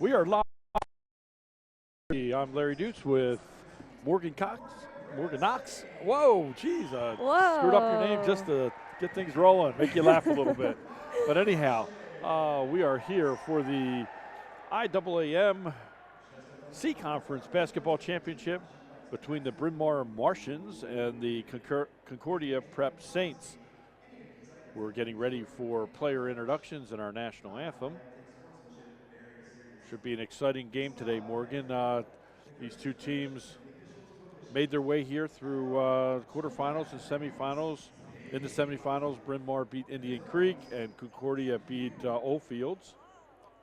We are live. I'm Larry Dukes with Morgan Cox. Morgan Knox. Whoa, geez, screwed up your name just to get things rolling, make you laugh a little bit. But anyhow, we are here for the IAAM C Conference Basketball Championship between the Bryn Mawr Martians and the Concordia Prep Saints. We're getting ready for player introductions and our national anthem. Should be an exciting game today, Morgan. These two teams made their way here through quarterfinals and semifinals. In the semifinals, Bryn Mawr beat Indian Creek and Concordia beat Oldfields.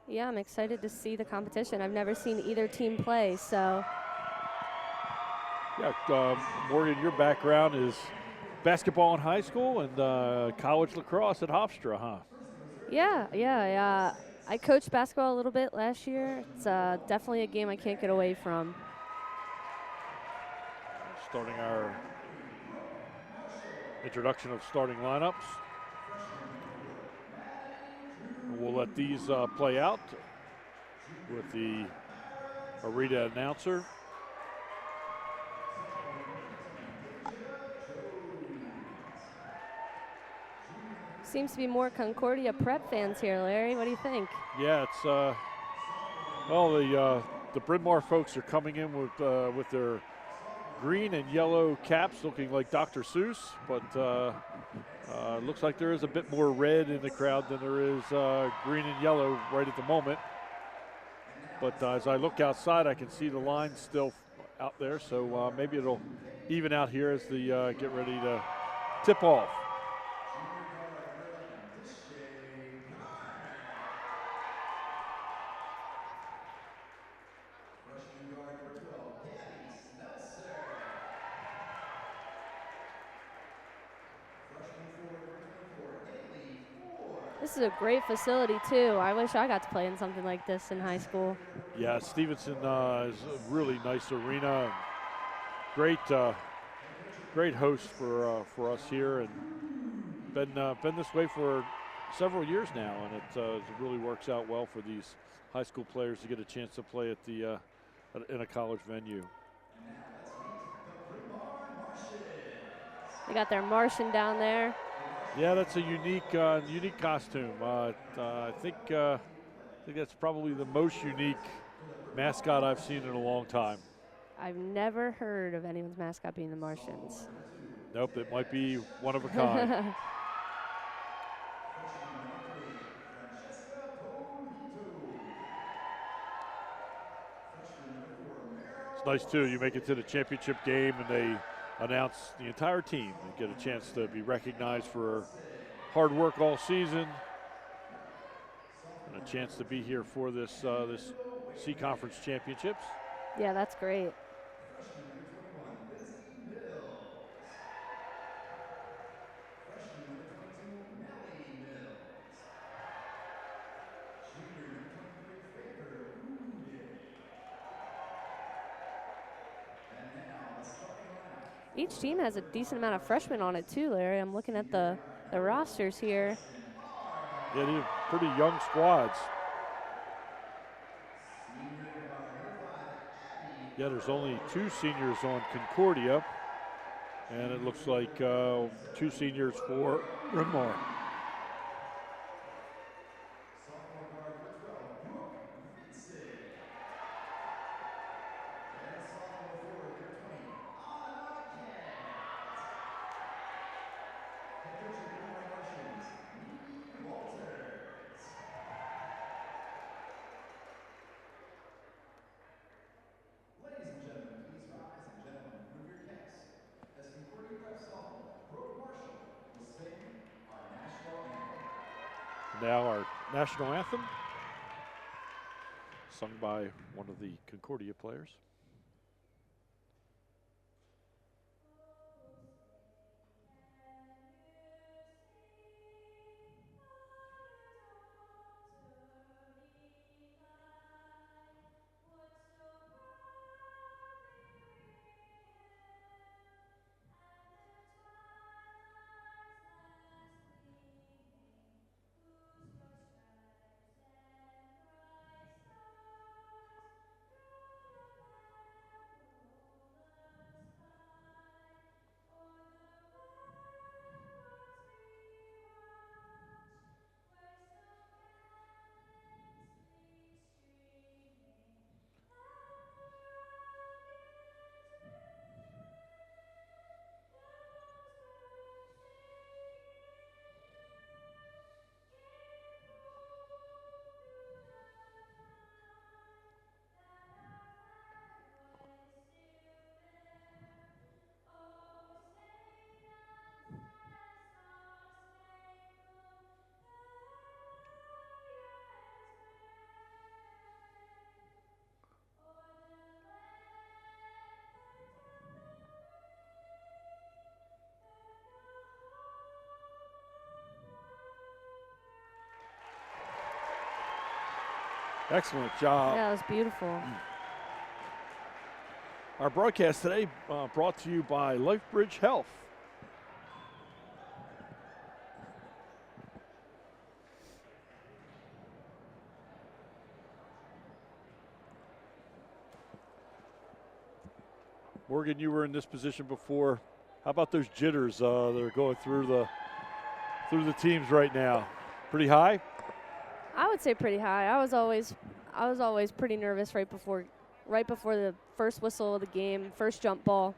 Yeah, I'm excited to see the competition. I've never seen either team play, so. Yeah, Morgan, your background is basketball in high school and college lacrosse at Hofstra, huh? Yeah. I coached basketball a little bit last year. It's definitely a game I can't get away from. Starting our introduction of starting lineups. We'll let these play out with the arena announcer. Seems to be more Concordia Prep fans here, Larry. What do you think? Yeah, it's well, the Bryn Mawr folks are coming in with their green and yellow caps, looking like Dr. Seuss, but looks like there is a bit more red in the crowd than there is green and yellow right at the moment. But as I look outside, I can see the line still out there, so maybe it'll even out here as they get ready to tip off. This is a great facility, too. I wish I got to play in something like this in high school. Yeah, Stevenson is a really nice arena. Great host for us here, and been this way for several years now, and it really works out well for these high school players to get a chance to play at the in a college venue. They got their Martian down there. Yeah, that's a unique costume. I think that's probably the most unique mascot I've seen in a long time. I've never heard of anyone's mascot being the Martians. Nope, it might be one of a kind. It's nice, too. You make it to the championship game, and they announce the entire team and get a chance to be recognized for hard work all season and a chance to be here for this this C Conference Championships. Yeah, that's great. Each team has a decent amount of freshmen on it too, Larry. I'm looking at the rosters here. Yeah, these are pretty young squads. Yeah, there's only 2 seniors on Concordia, and it looks like 2 seniors for Bryn Mawr. Now our national anthem, sung by one of the Concordia players. Excellent job. Yeah, that was beautiful. Our broadcast today brought to you by LifeBridge Health. Morgan, you were in this position before. How about those jitters that are going through the teams right now? Pretty high? I would say pretty high. I was always pretty nervous right before the first whistle of the game, first jump ball.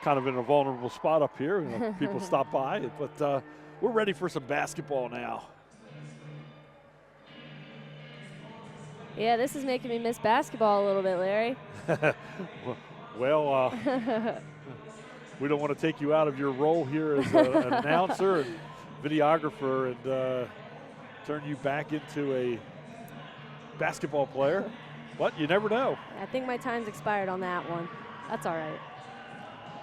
Kind of in a vulnerable spot up here. You know, people stop by, but we're ready for some basketball now. Yeah, this is making me miss basketball a little bit, Larry. Well, we don't want to take you out of your role here as an announcer and videographer and turn you back into a basketball player, but you never know. I think my time's expired on that one. That's all right.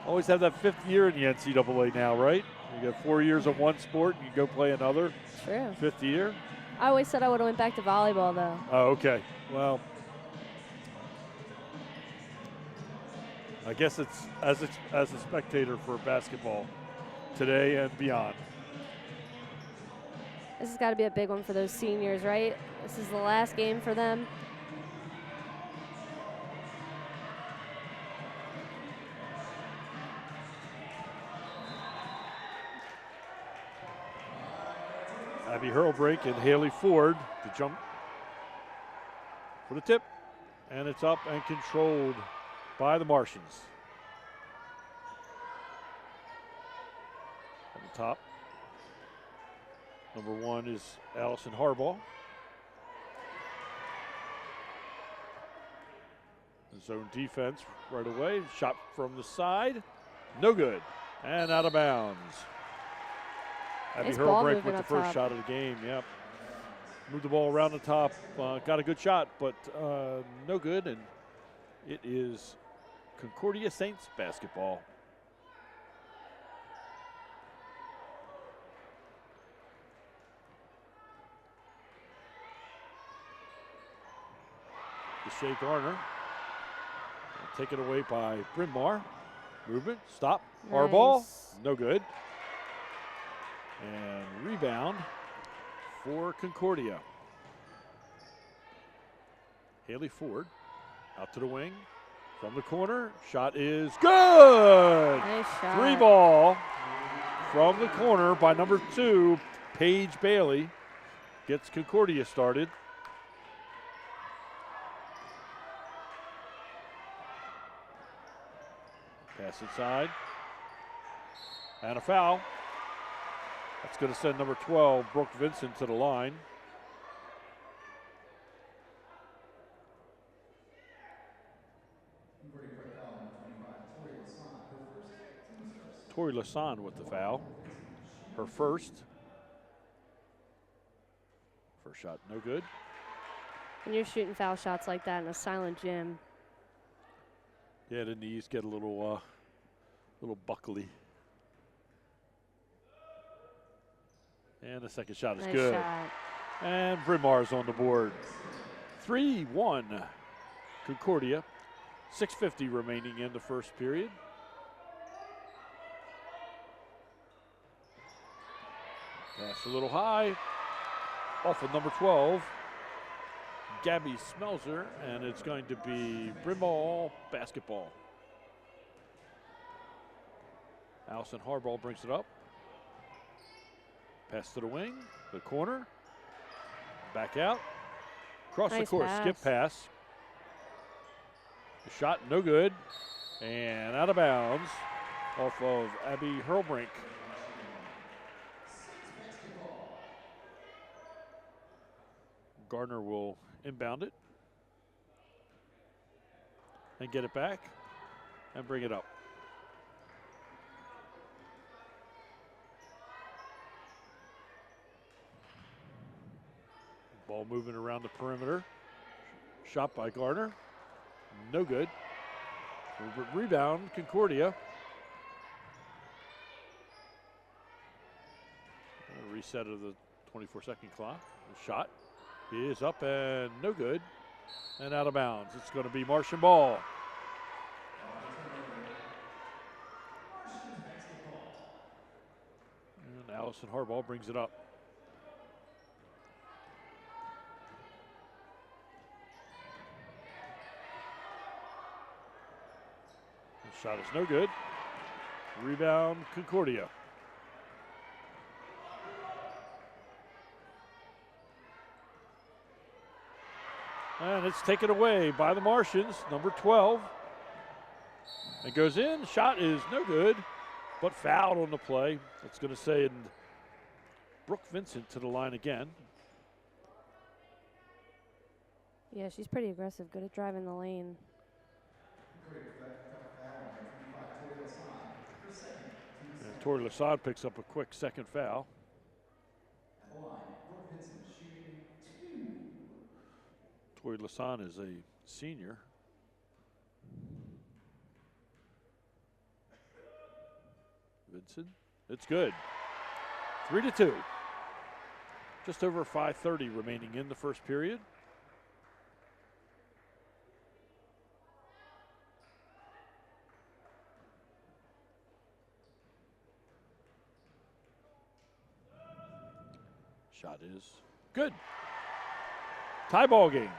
Always have that 5th year in the NCAA now, right? You got 4 years of one sport, and you go play another. True. 5th year. I always said I would have went back to volleyball, though. Oh, okay. Well, I guess it's as a spectator for basketball today and beyond. This has got to be a big one for those seniors, right? This is the last game for them. Abby Hurlbrink and Haley Ford to jump for the tip, and it's up and controlled by the Martians. On the top, number 1 is Allison Harbaugh. Zone defense right away, shot from the side, no good, and out of bounds. Abby Nice ball Hurlbrink movement with the up first top. shot of the game, yep. Moved the ball around the top, got a good shot, but no good, and it is Concordia Saints basketball. Deshae Garner, taken away by Bryn Mawr. Movement, stop, our ball, Nice. no good. And rebound for Concordia. Haley Ford out to the wing from the corner. Shot is good. Nice shot. 3 ball from the corner by number 2, Paige Bailey. Gets Concordia started. Pass inside. And a foul. That's going to send number 12, Brooke Vincent, to the line. Tori Lassonde with the foul. Her first. First shot, no good. When you're shooting foul shots like that in a silent gym. Yeah, the knees get a little buckly. And the second shot is Nice good. shot. And Bryn Mawr's on the board. 3-1 Concordia. 6:50 remaining in the first period. Pass a little high. Off of number 12, Gabby Smelzer, and it's going to be Bryn Mawr basketball. Allison Harbaugh brings it up. Pass to the wing, the corner, back out, across the Nice court, pass. skip pass. The shot no good, and out of bounds off of Abby Hurlbrink. Gardner will inbound it and get it back and bring it up. Ball moving around the perimeter. Shot by Garner. No good. Rebound, Concordia. A reset of the 24-second clock. The shot is up and no good. And out of bounds. It's going to be Martian ball. And Allison Harbaugh brings it up. The shot is no good. Rebound, Concordia. And it's taken away by the Martians, number 12. It goes in, shot is no good, but fouled on the play. It's going to send Brooke Vincent to the line again. Yeah, she's pretty aggressive, good at driving the lane. And Tori Lassad picks up a quick second foul. Tori Lassad is a senior. Vincent, it's good. 3-2. Just over 5:30 remaining in the first period. Shot is good. Tie ball game.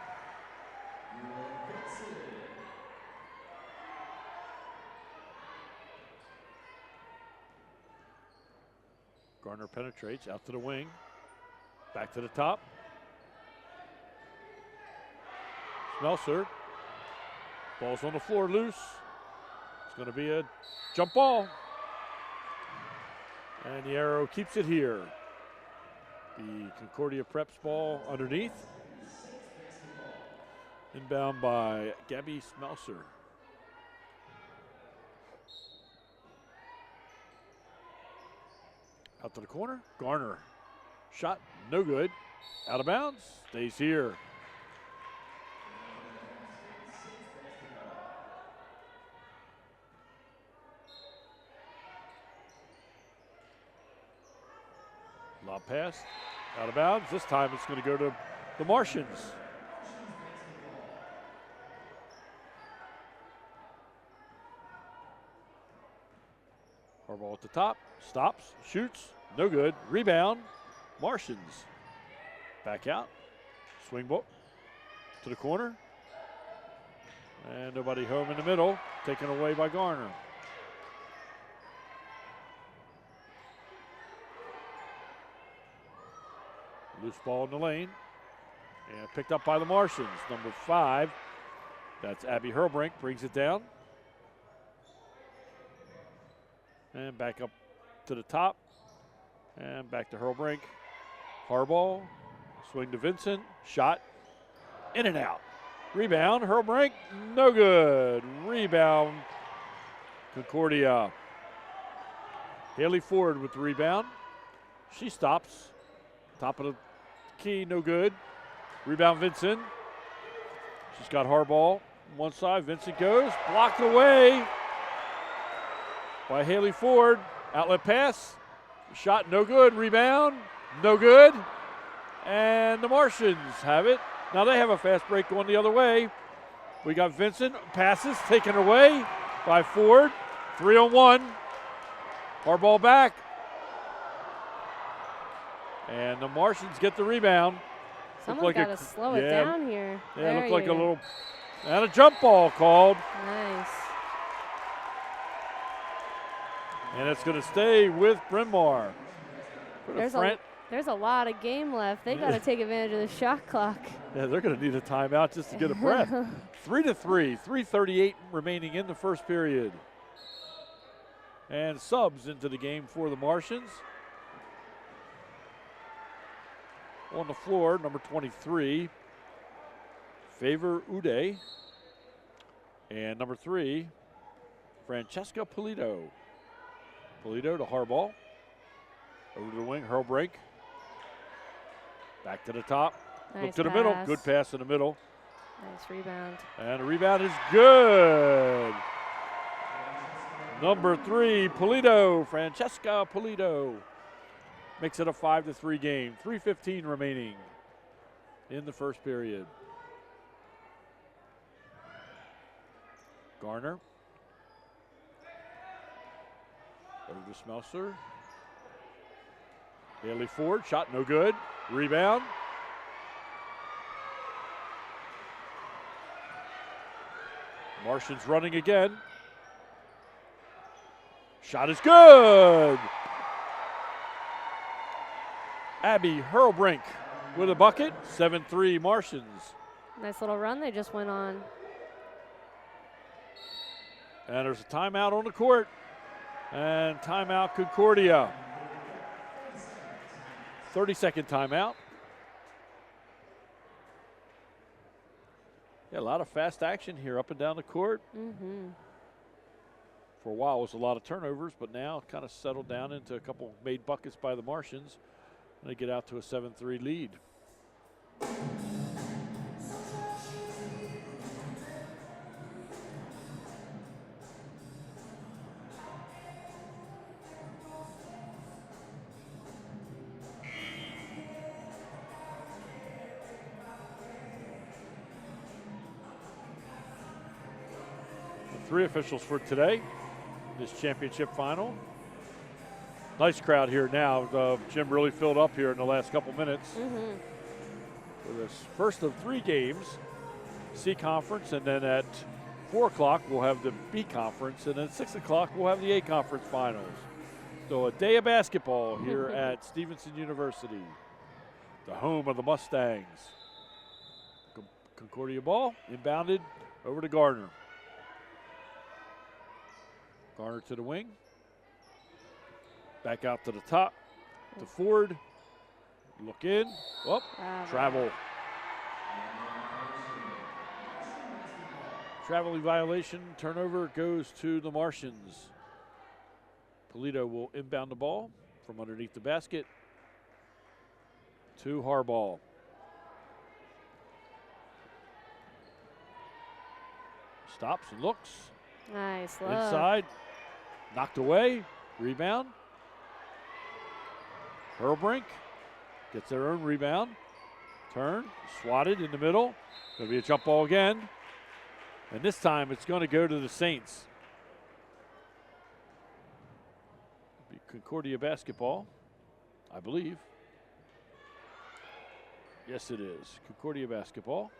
Garner penetrates out to the wing. Back to the top. Smelser. Ball's on the floor loose. It's going to be a jump ball. And the arrow keeps it here. The Concordia Preps ball underneath. Inbound by Gabby Smelser. Out to the corner. Garner. Shot no good. Out of bounds. Stays here. Lob pass. Out of bounds. This time it's going to go to the Martians. Harbaugh at the top. Stops. Shoots. No good. Rebound. Martians. Back out. Swing ball to the corner. And nobody home in the middle. Taken away by Garner. Loose ball in the lane. And picked up by the Martians. Number 5. That's Abby Hurlbrink. Brings it down. And back up to the top. And back to Hurlbrink. Harbaugh. Swing to Vincent. Shot. In and out. Rebound. Hurlbrink. No good. Rebound. Concordia. Haley Ford with the rebound. She stops. Top of the key. No good. Rebound Vincent. She's got Harbaugh on one side. Vincent goes. Blocked away by Haley Ford. Outlet pass. Shot no good. Rebound. No good. And the Martians have it. Now they have a fast break going the other way. We got Vincent. Passes taken away by Ford. 3-on-1. Harbaugh back. And the Martians get the rebound. Someone's got to slow it down here. Yeah, it looked like a little, and a jump ball called. Nice. And it's going to stay with Bryn Mawr. There's a lot of game left. They got to take advantage of the shot clock. Yeah, they're going to need a timeout just to get a breath. 3-3, 3:38 remaining in the first period. And subs into the game for the Martians. On the floor, number 23, Favor Uday. And number 3, Francesca Polito. Polito to Harbaugh. Over to the wing, Hurlbrink. Back to the top. Nice Look to the pass. middle. Good pass in the middle. Nice rebound. And the rebound is good. Number 3, Polito, Francesca Polito. Makes it a 5-3 game. 3:15 remaining in the first period. Garner. Over to Smelser. Haley Ford, shot no good. Rebound. Martians running again. Shot is good. Abby Hurlbrink with a bucket. 7-3 Martians. Nice little run they just went on. And there's a timeout on the court. And timeout Concordia. 30-second timeout. Yeah, a lot of fast action here up and down the court. For a while it was a lot of turnovers, but now it kind of settled down into a couple made buckets by the Martians. And they get out to a 7-3 lead. The 3 officials for today, this championship final. Nice crowd here now. Gym really filled up here in the last couple minutes. For this first of 3 games, C conference, and then at 4 o'clock we'll have the B conference, and then at 6 o'clock we'll have the A conference finals. So a day of basketball here at Stevenson University, the home of the Mustangs. Concordia ball, inbounded over to Gardner. Garner to the wing. Back out to the top to Ford. Look in. Oh, travel. Traveling violation. Turnover goes to the Martians. Polito will inbound the ball from underneath the basket to Harbaugh. Stops and looks. Nice look. Inside. Knocked away. Rebound. Hurlbrink gets their own rebound. Turn. Swatted in the middle. Going to be a jump ball again. And this time it's going to go to the Saints. Be Concordia basketball, I believe. Yes, it is. Concordia basketball.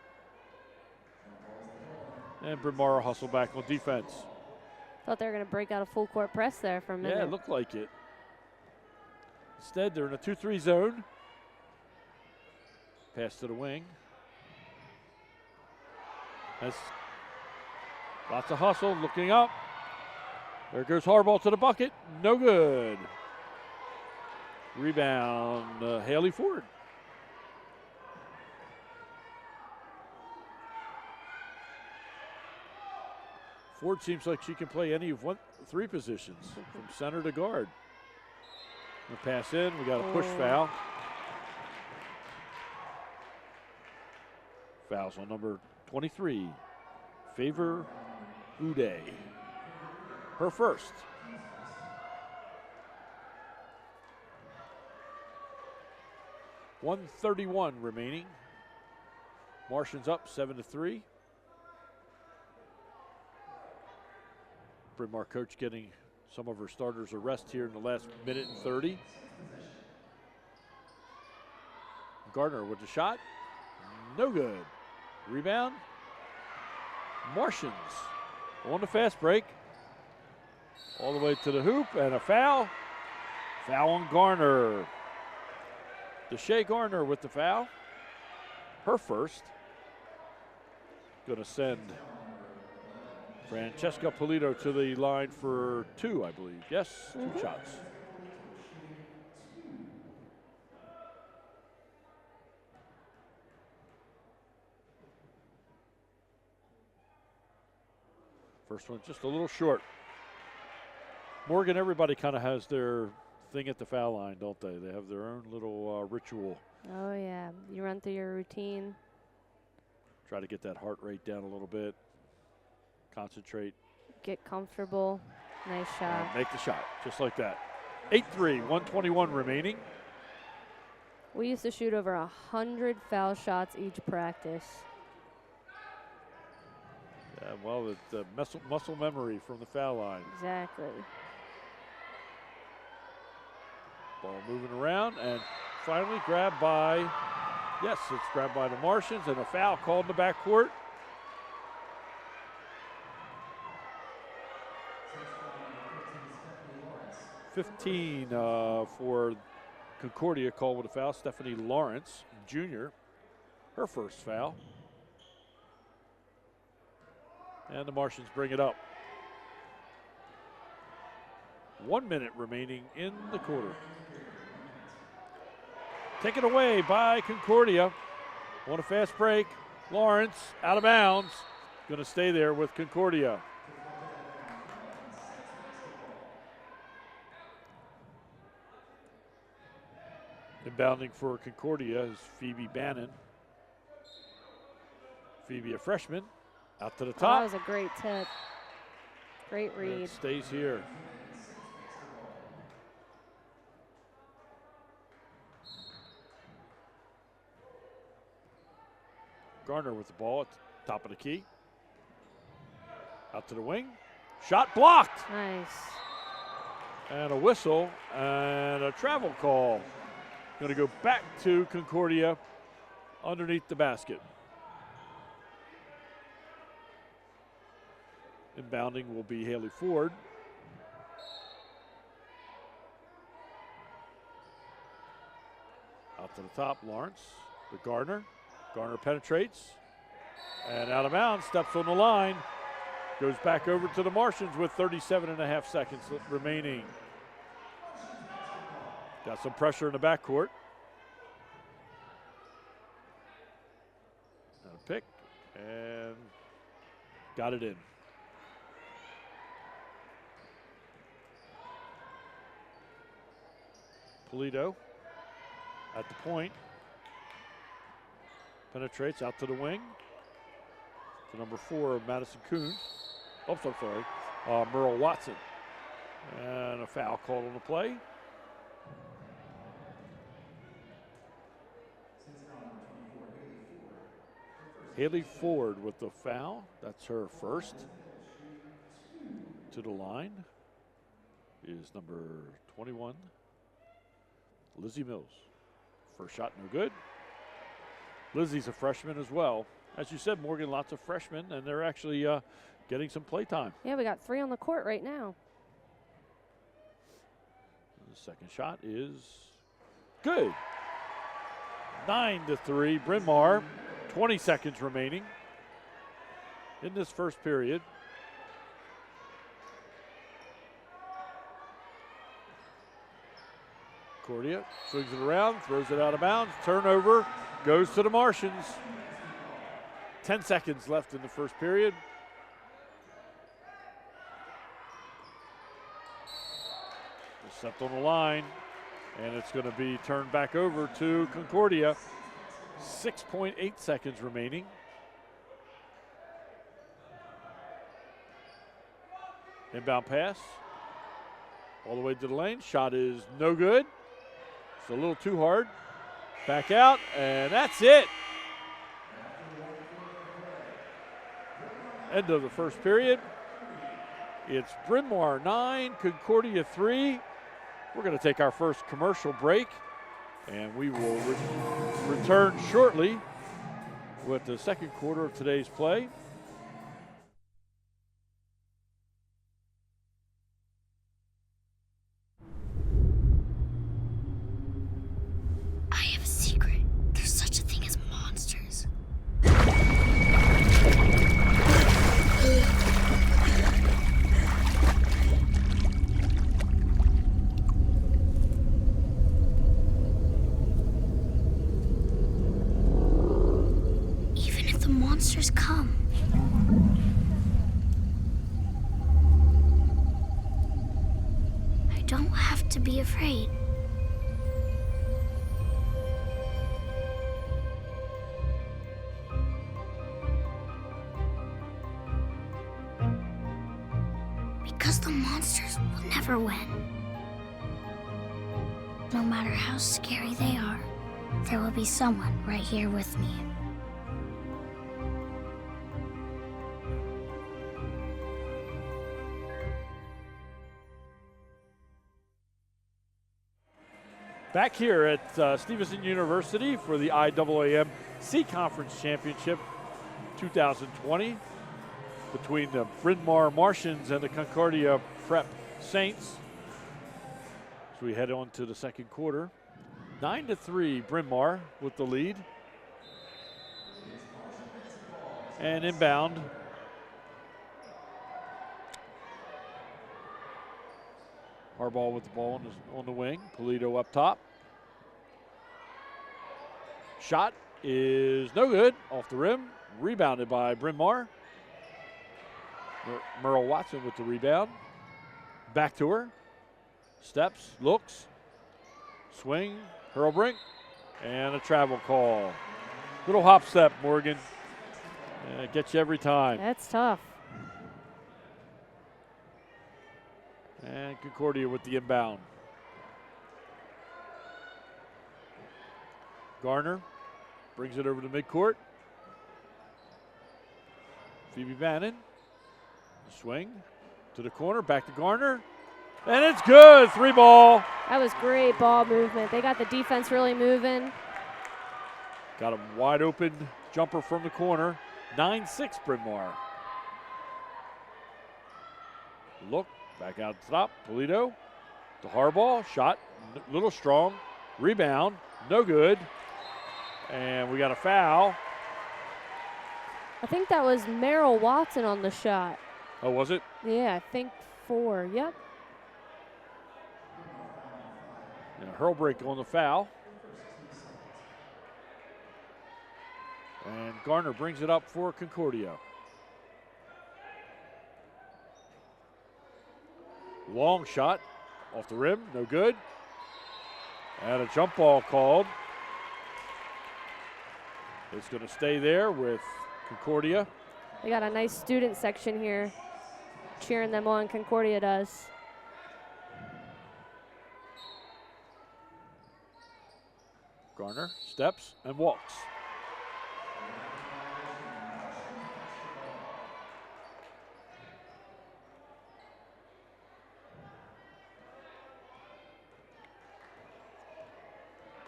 And Bryn Mawr hustle back on defense. Thought they were going to break out a full court press there for a minute. Yeah, it looked like it. Instead, they're in a 2-3 zone. Pass to the wing. That's lots of hustle, looking up. There goes Harbaugh to the bucket. No good. Rebound, Haley Ford. Ford seems like she can play any of 3 positions, from center to guard. The pass in, we got a push foul. Fouls on number 23, Favor Uday. Her first. .131 remaining. Martians up 7-3. Bryn Mawr coach getting some of her starters a rest here in the last minute and 30. Gardner with the shot. No good. Rebound. Martians on the fast break. All the way to the hoop and a foul. Foul on Garner. Deshae Garner with the foul. Her first. Going to send Francesca Polito to the line for 2, I believe. Yes, 2 shots. First one just a little short. Morgan, everybody kind of has their thing at the foul line, don't they? They have their own little ritual. Oh, yeah. You run through your routine. Try to get that heart rate down a little bit. Concentrate. Get comfortable. Nice shot. And make the shot, just like that. 8-3, 121 remaining. We used to shoot over 100 foul shots each practice. Yeah, well, it's muscle memory from the foul line. Exactly. Ball moving around and finally grabbed by, yes, it's grabbed by the Martians and a foul called in the backcourt. $15 for Concordia, called with a foul. Stephanie Lawrence, Jr., her first foul. And the Martians bring it up. 1 minute remaining in the quarter. Taken away by Concordia. On a fast break. Lawrence out of bounds. Going to stay there with Concordia. Inbounding for Concordia is Phoebe Bannon. Phoebe, a freshman, out to the top. That was a great tip. Great read. It stays here. Garner with the ball at the top of the key. Out to the wing. Shot blocked. Nice. And a whistle and a travel call. Going to go back to Concordia underneath the basket. Inbounding will be Haley Ford. Out to the top, Lawrence with Gardner. Garner penetrates and out of bounds, steps on the line, goes back over to the Martians with 37.5 seconds remaining. Got some pressure in the backcourt. And a pick and got it in. Polito at the point. Penetrates out to the wing. To number 4, Madison Coons. Oh, so sorry. Merle Watson. And a foul called on the play. Haley Ford with the foul. That's her first. To the line is number 21, Lizzie Mills. First shot, no good. Lizzie's a freshman as well. As you said, Morgan, lots of freshmen, and they're actually getting some play time. Yeah, we got 3 on the court right now. The second shot is good. 9-3, Bryn Mawr. 20 seconds remaining in this first period. Concordia swings it around, throws it out of bounds. Turnover goes to the Martians. 10 seconds left in the first period. Stepped on the line, and it's going to be turned back over to Concordia. 6.8 seconds remaining. Inbound pass. All the way to the lane. Shot is no good. It's a little too hard. Back out, and that's it. End of the first period. It's Bryn Mawr 9, Concordia 3. We're going to take our first commercial break, and we will return shortly with the second quarter of today's play. I have a secret. There's such a thing as monsters. Even if the monsters come, be afraid. Because the monsters will never win. No matter how scary they are, there will be someone right here with me. Back here at Stevenson University for the IAAM C Conference Championship 2020 between the Bryn Mawr Martians and the Concordia Prep Saints. As we head on to the second quarter, 9-3 Bryn Mawr with the lead. And inbound. Harbaugh with the ball on the wing. Polito up top. Shot is no good. Off the rim. Rebounded by Bryn Mawr. Merle Watson with the rebound. Back to her. Steps, looks. Swing, Hurlbrink. And a travel call. Little hop step, Morgan. Gets you every time. That's tough. And Concordia with the inbound. Garner brings it over to midcourt. Phoebe Bannon. Swing to the corner, back to Garner. And it's good, 3-ball. That was great ball movement. They got the defense really moving. Got a wide open jumper from the corner. 9-6 Bryn Mawr. Look, back out top, Polito to Harbaugh, shot, little strong, rebound, no good. And we got a foul. I think that was Merrill Watson on the shot. Oh, was it? Yeah, I think 4, yep. Yeah, Hurlbrink on the foul. And Garner brings it up for Concordia. Long shot off the rim, no good. And a jump ball called. It's going to stay there with Concordia. They got a nice student section here cheering them on. Concordia does. Garner steps and walks.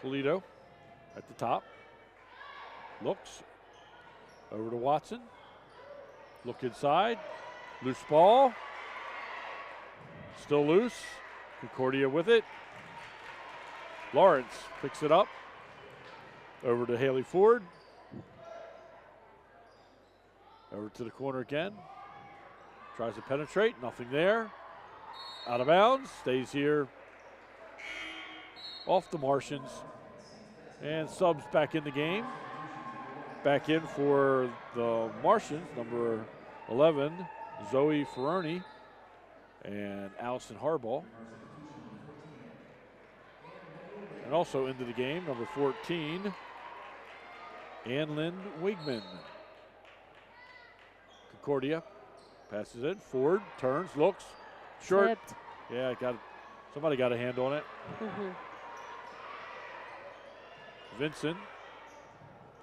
Polito at the top. Looks over to Watson. Look inside. Loose ball. Still loose. Concordia with it. Lawrence picks it up. Over to Haley Ford. Over to the corner again. Tries to penetrate. Nothing there. Out of bounds. Stays here. Off the Martians. And subs back in the game. Back in for the Martians, number 11, Zoe Ferroni and Allison Harbaugh. And also into the game, number 14, Ann-Lynn Wigman. Concordia passes it. Ford turns, looks, short. Tipped. Yeah, somebody got a hand on it. Vincent.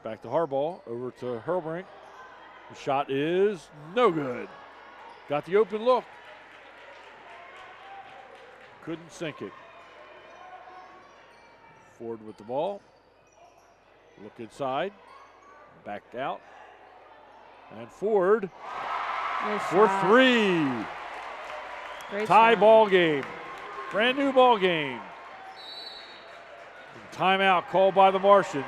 Back to Harbaugh, over to Hurlbrink. The shot is no good. Got the open look. Couldn't sink it. Ford with the ball. Look inside. Back out. And Ford Nice for shot. 3. Great Tie shot. ball game. Brand new ball game. Timeout called by the Martians.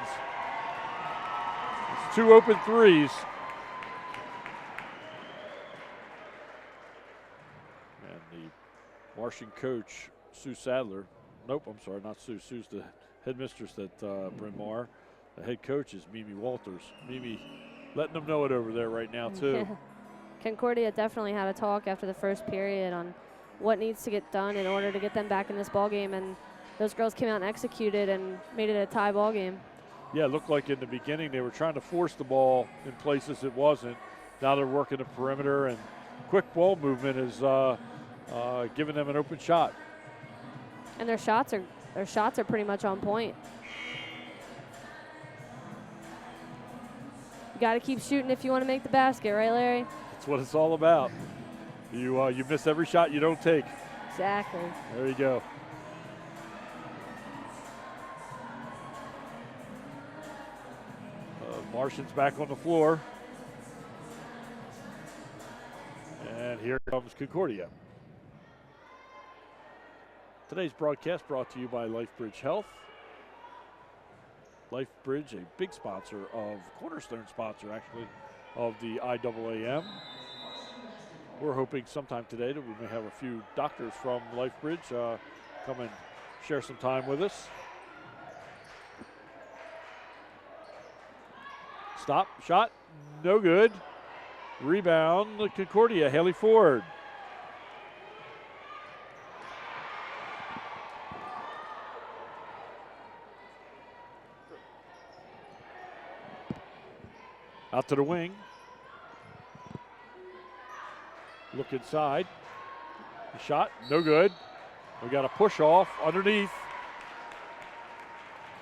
2 open threes. And the Martian coach, Sue Sadler. Nope, I'm sorry, not Sue. Sue's the headmistress at Bryn Mawr. The head coach is Mimi Walters. Mimi letting them know it over there right now, too. Concordia definitely had a talk after the first period on what needs to get done in order to get them back in this ball game, and those girls came out and executed and made it a tie ball game. Yeah, it looked like in the beginning they were trying to force the ball in places it wasn't. Now they're working the perimeter, and quick ball movement is giving them an open shot. And their shots are pretty much on point. You got to keep shooting if you want to make the basket, right, Larry? That's what it's all about. You miss every shot you don't take. Exactly. There you go. Martian's back on the floor. And here comes Concordia. Today's broadcast brought to you by LifeBridge Health. LifeBridge, a big sponsor cornerstone sponsor actually, of the IAAM. We're hoping sometime today that we may have a few doctors from LifeBridge come and share some time with us. Stop, shot, no good. Rebound, Concordia, Haley Ford. Out to the wing. Look inside. The shot, no good. We got a push off underneath.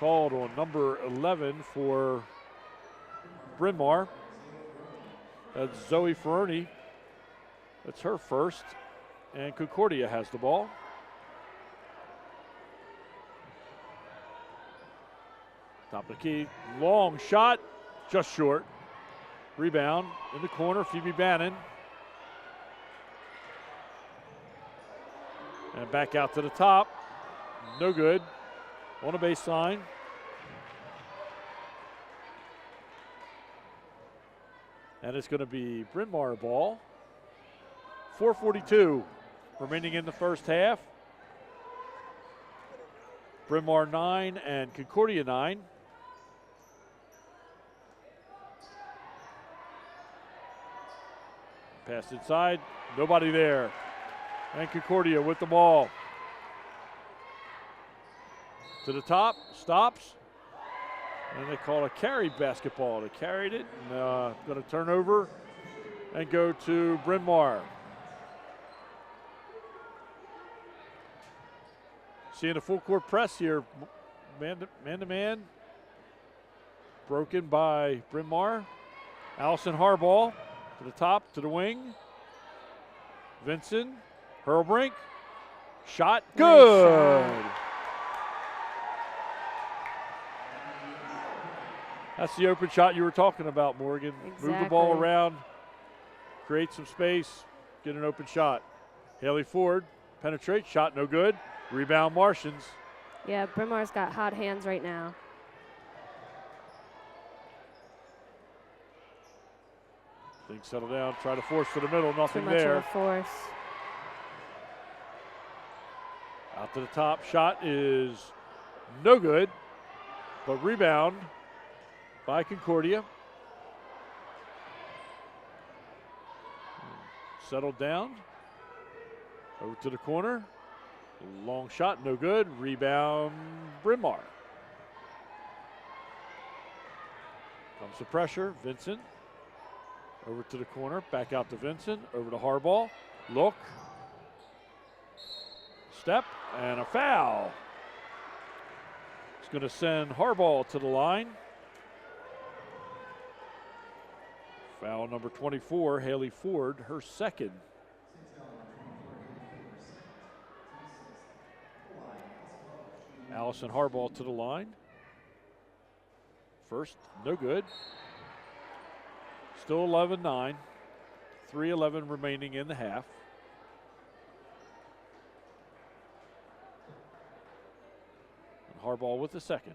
Called on number 11 for Bryn Mawr. That's Zoe Ferroni. That's her first. And Concordia has the ball. Top of the key. Long shot. Just short. Rebound in the corner. Phoebe Bannon. And back out to the top. No good. On a baseline. And it's going to be Bryn Mawr ball. 4:42 remaining in the first half. Bryn Mawr 9 and Concordia 9. Pass inside, nobody there. And Concordia with the ball. To the top, stops. And they call a carry basketball. They carried it and going to turn over and go to Bryn Mawr. Seeing a full court press here, man to man. Broken by Bryn Mawr. Allison Harbaugh to the top, to the wing. Vincent, Hurlbrink, shot, good. Nice shot. That's the open shot you were talking about, Morgan. Exactly. Move the ball around, create some space, get an open shot. Haley Ford penetrates, shot no good. Rebound Martians. Yeah, Bryn Mawr's got hot hands right now. Things settle down, try to force to the middle, nothing Too much there. of a force. Out to the top, shot is no good, but rebound by Concordia. Settled down, over to the corner. Long shot, no good. Rebound, Bryn Mawr. Comes the pressure, Vincent. Over to the corner, back out to Vincent. Over to Harbaugh. Look. Step, and a foul. It's going to send Harbaugh to the line. Foul number 24, Haley Ford, her second. Allison Harbaugh to the line. First, no good. Still 11-9. 3:11 remaining in the half. And Harbaugh with the second.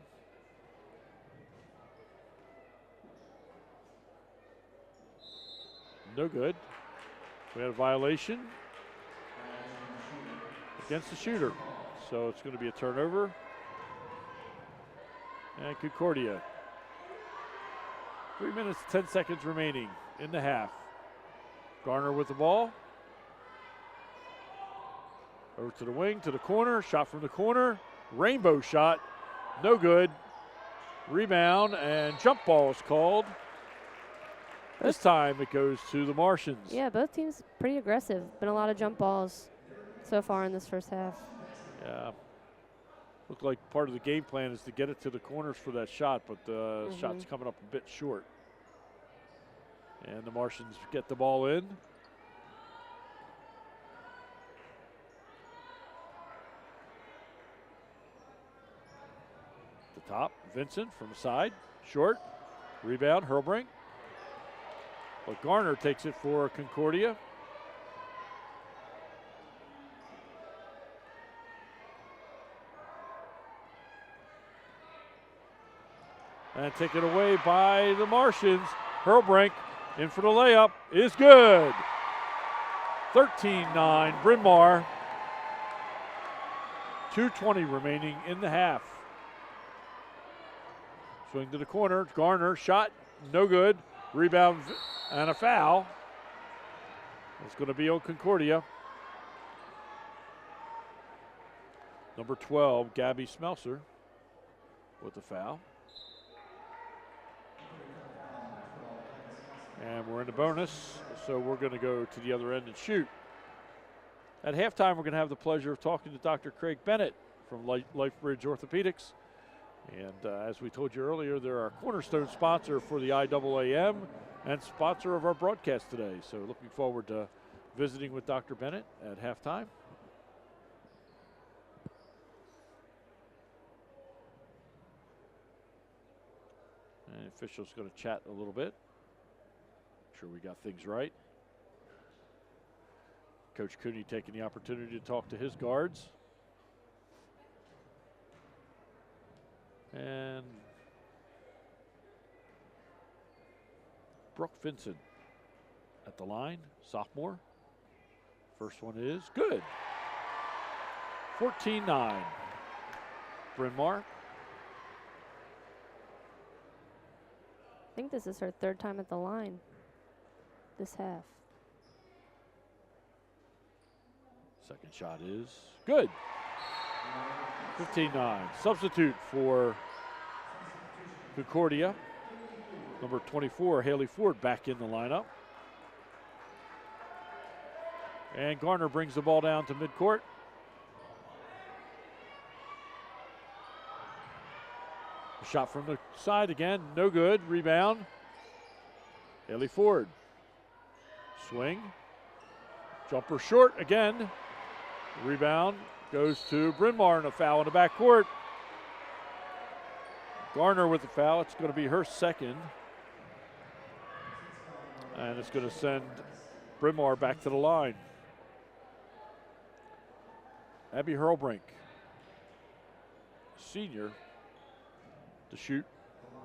No good. We had a violation against the shooter. So it's going to be a turnover. And Concordia. 3 minutes, 10 seconds remaining in the half. Garner with the ball. Over to the wing, to the corner, shot from the corner. Rainbow shot, no good. Rebound and jump ball is called. This time it goes to the Martians. Yeah, both teams pretty aggressive. Been a lot of jump balls so far in this first half. Yeah. Looked like part of the game plan is to get it to the corners for that shot, but the shot's coming up a bit short. And the Martians get the ball in. The top, Vincent from the side, short. Rebound, Hurlbrink. But Garner takes it for Concordia. And taken away by the Martians. Hurlbrink in for the layup is good. 13-9 Bryn Mawr. 2:20 remaining in the half. Swing to the corner. Garner shot, no good. Rebound and a foul. It's going to be on Concordia. Number 12, Gabby Smelser with the foul. And we're in the bonus, so we're going to go to the other end and shoot. At halftime, we're going to have the pleasure of talking to Dr. Craig Bennett from Lifebridge Orthopedics. And as we told you earlier, they're our cornerstone sponsor for the IAAM and sponsor of our broadcast today. So looking forward to visiting with Dr. Bennett at halftime. And the official's going to chat a little bit. Make sure we got things right. Coach Cooney taking the opportunity to talk to his guards. And Brooke Vincent at the line, sophomore. First one is good. 14-9. Bryn Mawr. I think this is her third time at the line this half. Second shot is good. 15-9. Substitute for Concordia. Number 24, Haley Ford, back in the lineup. And Garner brings the ball down to midcourt. Shot from the side again, no good. Rebound. Haley Ford. Swing. Jumper short again. Rebound goes to Bryn Mawr and a foul in the backcourt. Garner with the foul. It's going to be her second. And it's going to send Bryn Mawr back to the line. Abby Hurlbrink, senior, to shoot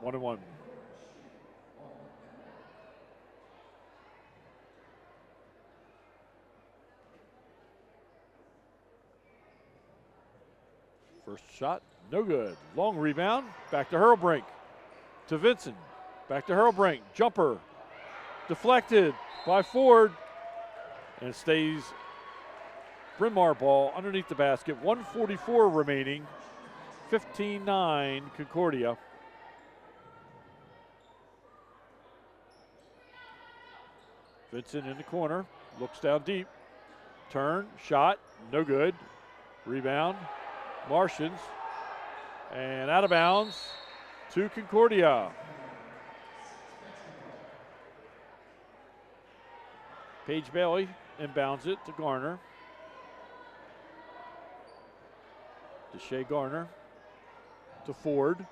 1-1. First shot, no good. Long rebound, back to Hurlbrink. To Vincent, back to Hurlbrink. Jumper, deflected by Ford. And it stays Bryn Mawr ball underneath the basket. 1:44 remaining. 15-9 Concordia. Vincent in the corner, looks down deep. Turn, shot, no good. Rebound. Martians, and out of bounds to Concordia. Paige Bailey inbounds it to Garner. To Shea Garner. To Ford.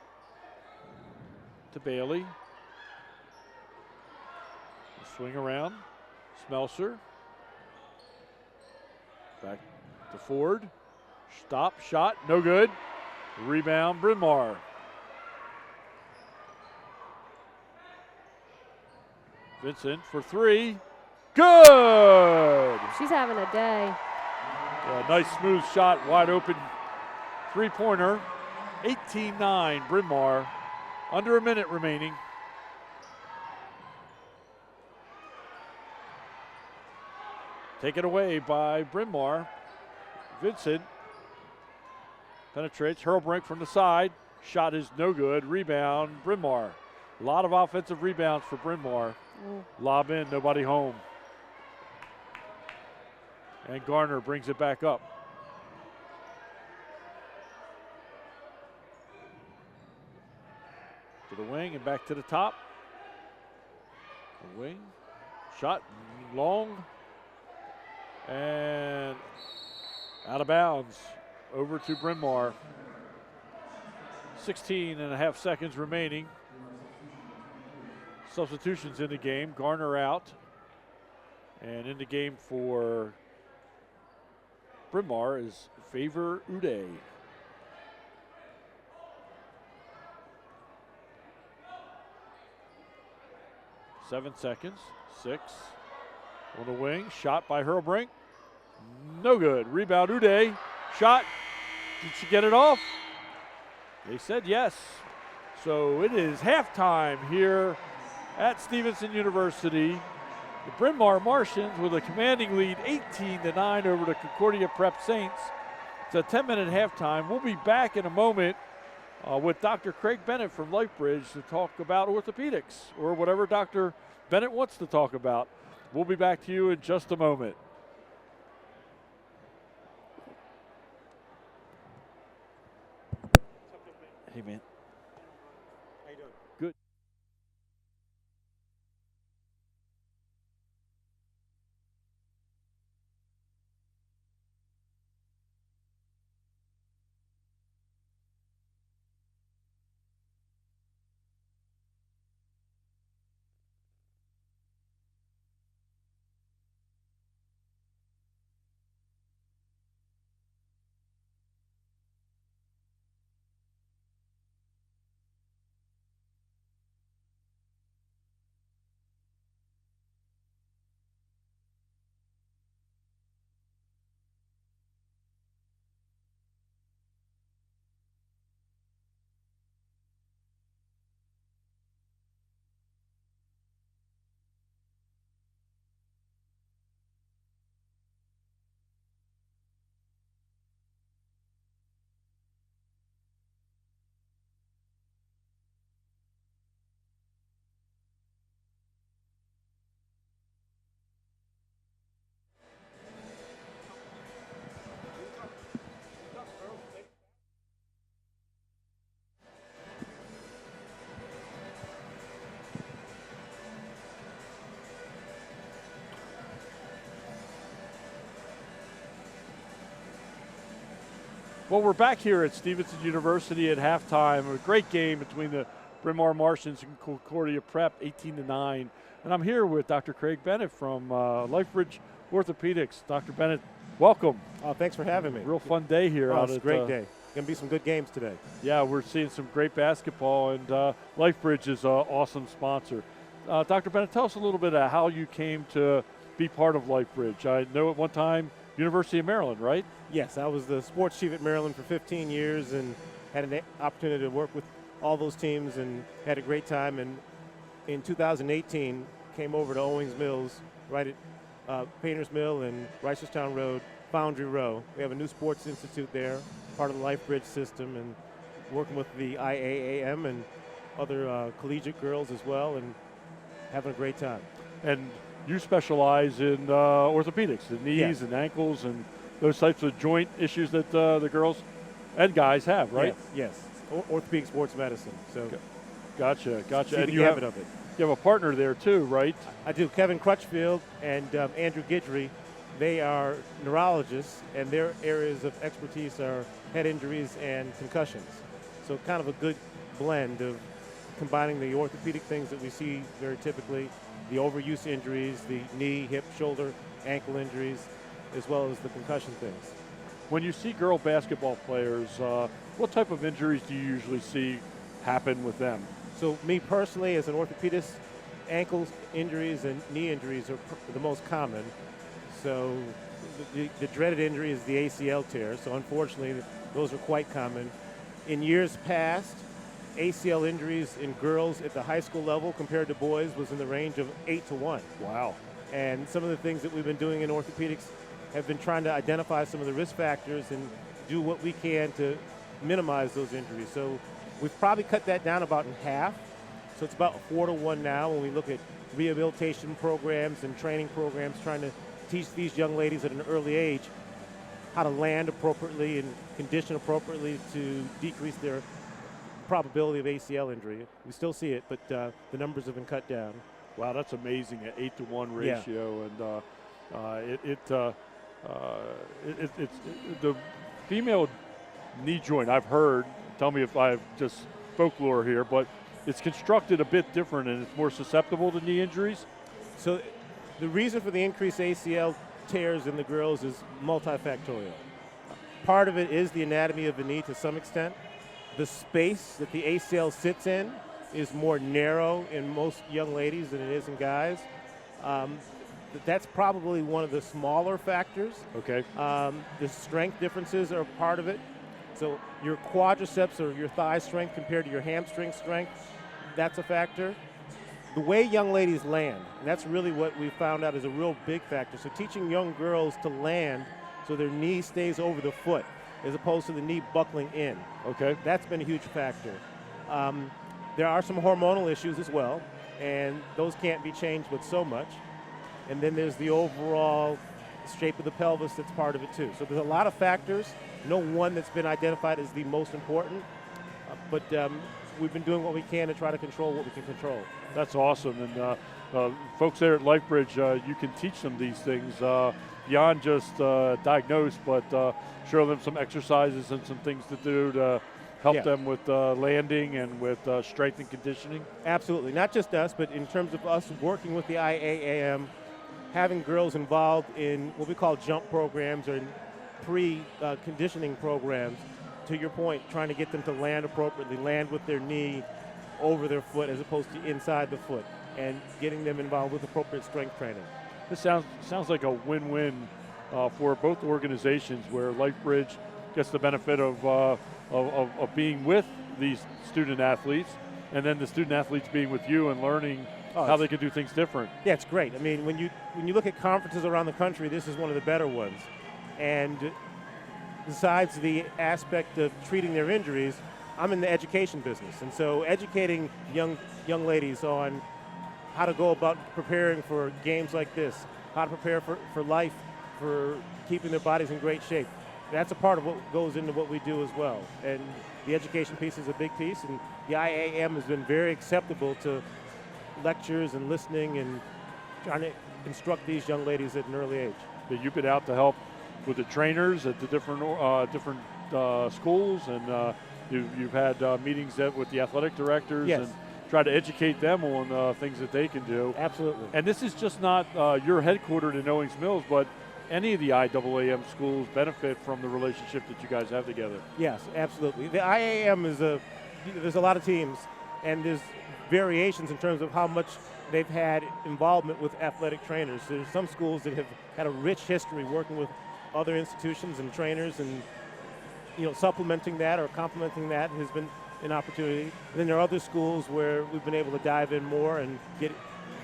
To Bailey. Swing around. Smelser. Back to Ford. Stop, shot, no good. Rebound, Bryn Mawr. Vincent for three. Good! She's having a day. Yeah, nice smooth shot, wide open three-pointer. 18-9, Bryn Mawr. Under a minute remaining. Taken away by Bryn Mawr. Vincent penetrates. Hurlbrink from the side. Shot is no good. Rebound, Bryn Mawr. A lot of offensive rebounds for Bryn Mawr. Lob in, nobody home. And Garner brings it back up. To the wing and back to the top. The wing. Shot long. And out of bounds. Over to Bryn Mawr. 16 and a half seconds remaining. Substitutions in the game. Garner out. And in the game for Bryn Mawr is Favor Uday. Seven seconds. 6. On the wing. Shot by Hurlbrink. No good. Rebound Uday. Shot. Did she get it off? They said yes. So it is halftime here at Stevenson University. The Bryn Mawr Martians with a commanding lead 18-9 over the Concordia Prep Saints. It's a 10-minute halftime. We'll be back in a moment with Dr. Craig Bennett from Lifebridge to talk about orthopedics or whatever Dr. Bennett wants to talk about. We'll be back to you in just a moment. Hey, man. How you doing? Good. Well, we're back here at Stevenson University at halftime. A great game between the Bryn Mawr Martians and Concordia Prep, 18-9. And I'm here with Dr. Craig Bennett from Lifebridge Orthopedics. Dr. Bennett, welcome. Oh, thanks for having me. Real fun day here. It's a great day. Going to be some good games today. Yeah, we're seeing some great basketball, and Lifebridge is an awesome sponsor. Dr. Bennett, tell us a little bit of how you came to be part of Lifebridge. I know at one time, University of Maryland, right? Yes, I was the sports chief at Maryland for 15 years and had an opportunity to work with all those teams and had a great time. And in 2018, came over to Owings Mills, right at Painters Mill and Reisterstown Road, Foundry Row. We have a new sports institute there, part of the Lifebridge system, and working with the IAAM and other collegiate girls as well, and having a great time. And you specialize in orthopedics, the knees yes. and ankles and those types of joint issues that the girls and guys have, right? Yes. Orthopedic sports medicine. So, okay. Gotcha. And you have it of it. You have a partner there too, right? I do. Kevin Crutchfield and Andrew Guidry. They are neurologists, and their areas of expertise are head injuries and concussions. So kind of a good blend of combining the orthopedic things that we see very typically, the overuse injuries, the knee, hip, shoulder, ankle injuries, as well as the concussion things. When you see girl basketball players, what type of injuries do you usually see happen with them? So me personally, as an orthopedist, ankle injuries and knee injuries are the most common. So the dreaded injury is the ACL tear. So unfortunately, those are quite common. In years past, ACL injuries in girls at the high school level compared to boys was in the range of 8 to 1. Wow. And some of the things that we've been doing in orthopedics have been trying to identify some of the risk factors and do what we can to minimize those injuries. So we've probably cut that down about in half. So it's about 4-to-1 now when we look at rehabilitation programs and training programs, trying to teach these young ladies at an early age how to land appropriately and condition appropriately to decrease their probability of ACL injury. We still see it, but the numbers have been cut down. Wow, that's amazing, an 8-to-1 ratio, and it's the female knee joint. I've heard. Tell me if I've just folklore here, but it's constructed a bit different, and it's more susceptible to knee injuries. So the reason for the increased ACL tears in the girls is multifactorial. Part of it is the anatomy of the knee to some extent. The space that the ACL sits in is more narrow in most young ladies than it is in guys. That's probably one of the smaller factors. Okay. The strength differences are part of it. So your quadriceps or your thigh strength compared to your hamstring strength, that's a factor. The way young ladies land, and that's really what we found out is a real big factor. So teaching young girls to land so their knee stays over the foot as opposed to the knee buckling in. Okay. That's been a huge factor. There are some hormonal issues as well, and those can't be changed with so much. And then there's the overall shape of the pelvis that's part of it too. So there's a lot of factors. No one that's been identified as the most important, but we've been doing what we can to try to control what we can control. That's awesome. And folks there at LifeBridge, you can teach them these things beyond just diagnose, but show them some exercises and some things to do to help them with landing and with strength and conditioning. Absolutely. Not just us, but in terms of us working with the IAAM, having girls involved in what we call jump programs or in pre-conditioning programs, to your point, trying to get them to land appropriately, land with their knee over their foot as opposed to inside the foot, and getting them involved with appropriate strength training. This sounds like a win-win for both organizations, where LifeBridge gets the benefit of being with these student athletes, and then the student athletes being with you and learning how they can do things different. Yeah, it's great. I mean, when you look at conferences around the country, this is one of the better ones. And besides the aspect of treating their injuries, I'm in the education business. And so educating young ladies on how to go about preparing for games like this, how to prepare for life, for keeping their bodies in great shape, that's a part of what goes into what we do as well. And the education piece is a big piece, and the IAAM has been very acceptable to lectures and listening and trying to instruct these young ladies at an early age. You've been out to help with the trainers at the different schools, and you've had meetings with the athletic directors and try to educate them on things that they can do. Absolutely. And this is just not you're headquartered in Owings Mills, but any of the IAAM schools benefit from the relationship that you guys have together. Yes, absolutely. The IAAM there's a lot of teams, and there's variations in terms of how much they've had involvement with athletic trainers. There's some schools that have had a rich history working with other institutions and trainers, and supplementing that or complementing that has been an opportunity. And then there are other schools where we've been able to dive in more and get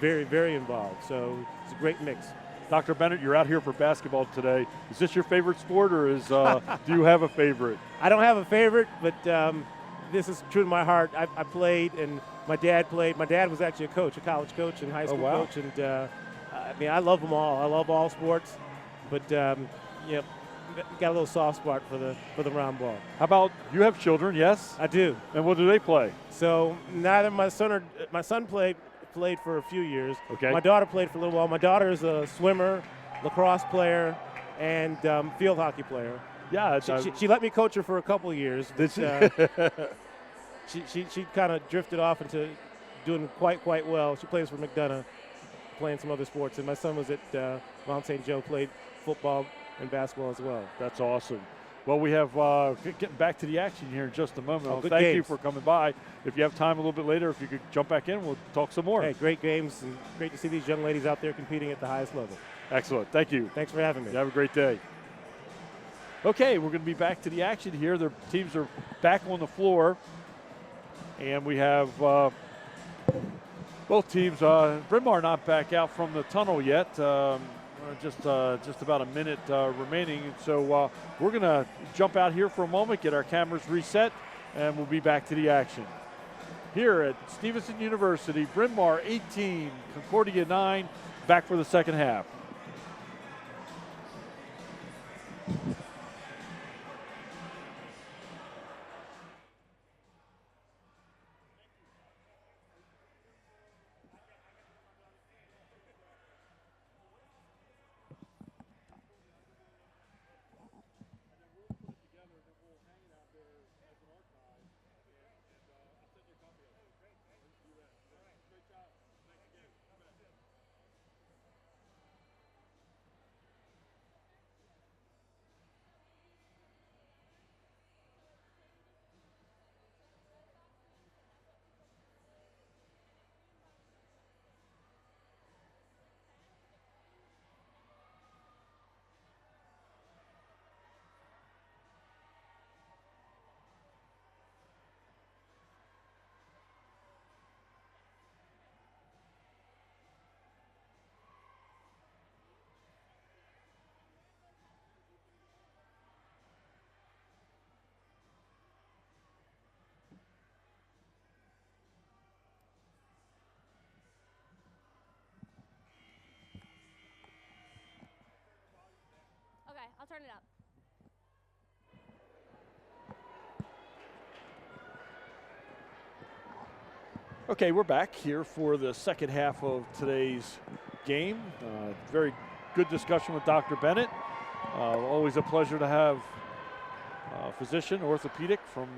very, very involved. So it's a great mix. Dr. Bennett, you're out here for basketball today. Is this your favorite sport, or do you have a favorite? I don't have a favorite, but this is true to my heart. I played, and my dad played. My dad was actually a college coach and high school coach, and I love them all. I love all sports, but got a little soft spot for the round ball. How about, you have children? Yes, I do. And what do they play? So neither my son played for a few years. Okay. My daughter played for a little while. My daughter is a swimmer, lacrosse player, and field hockey player. Yeah, she let me coach her for a couple of years. But, she kind of drifted off into doing quite well. She plays for McDonough, playing some other sports, and my son was at Mount St. Joe, played football and basketball as well. That's awesome. Well, we have getting back to the action here in just a moment. Thank you for coming by. If you have time a little bit later, if you could jump back in, we'll talk some more. Hey, great games, and great to see these young ladies out there competing at the highest level. Excellent. Thank you. Thanks for having me. You have a great day. Okay, we're going to be back to the action here. The teams are back on the floor, and we have both teams. Bryn Mawr not back out from the tunnel yet. just about a minute remaining. So we're going to jump out here for a moment, get our cameras reset, and we'll be back to the action. Here at Stevenson University, Bryn Mawr 18, Concordia 9, back for the second half. Okay, I'll turn it up. Okay, we're back here for the second half of today's game. Very good discussion with Dr. Bennett. Always a pleasure to have a physician, orthopedic from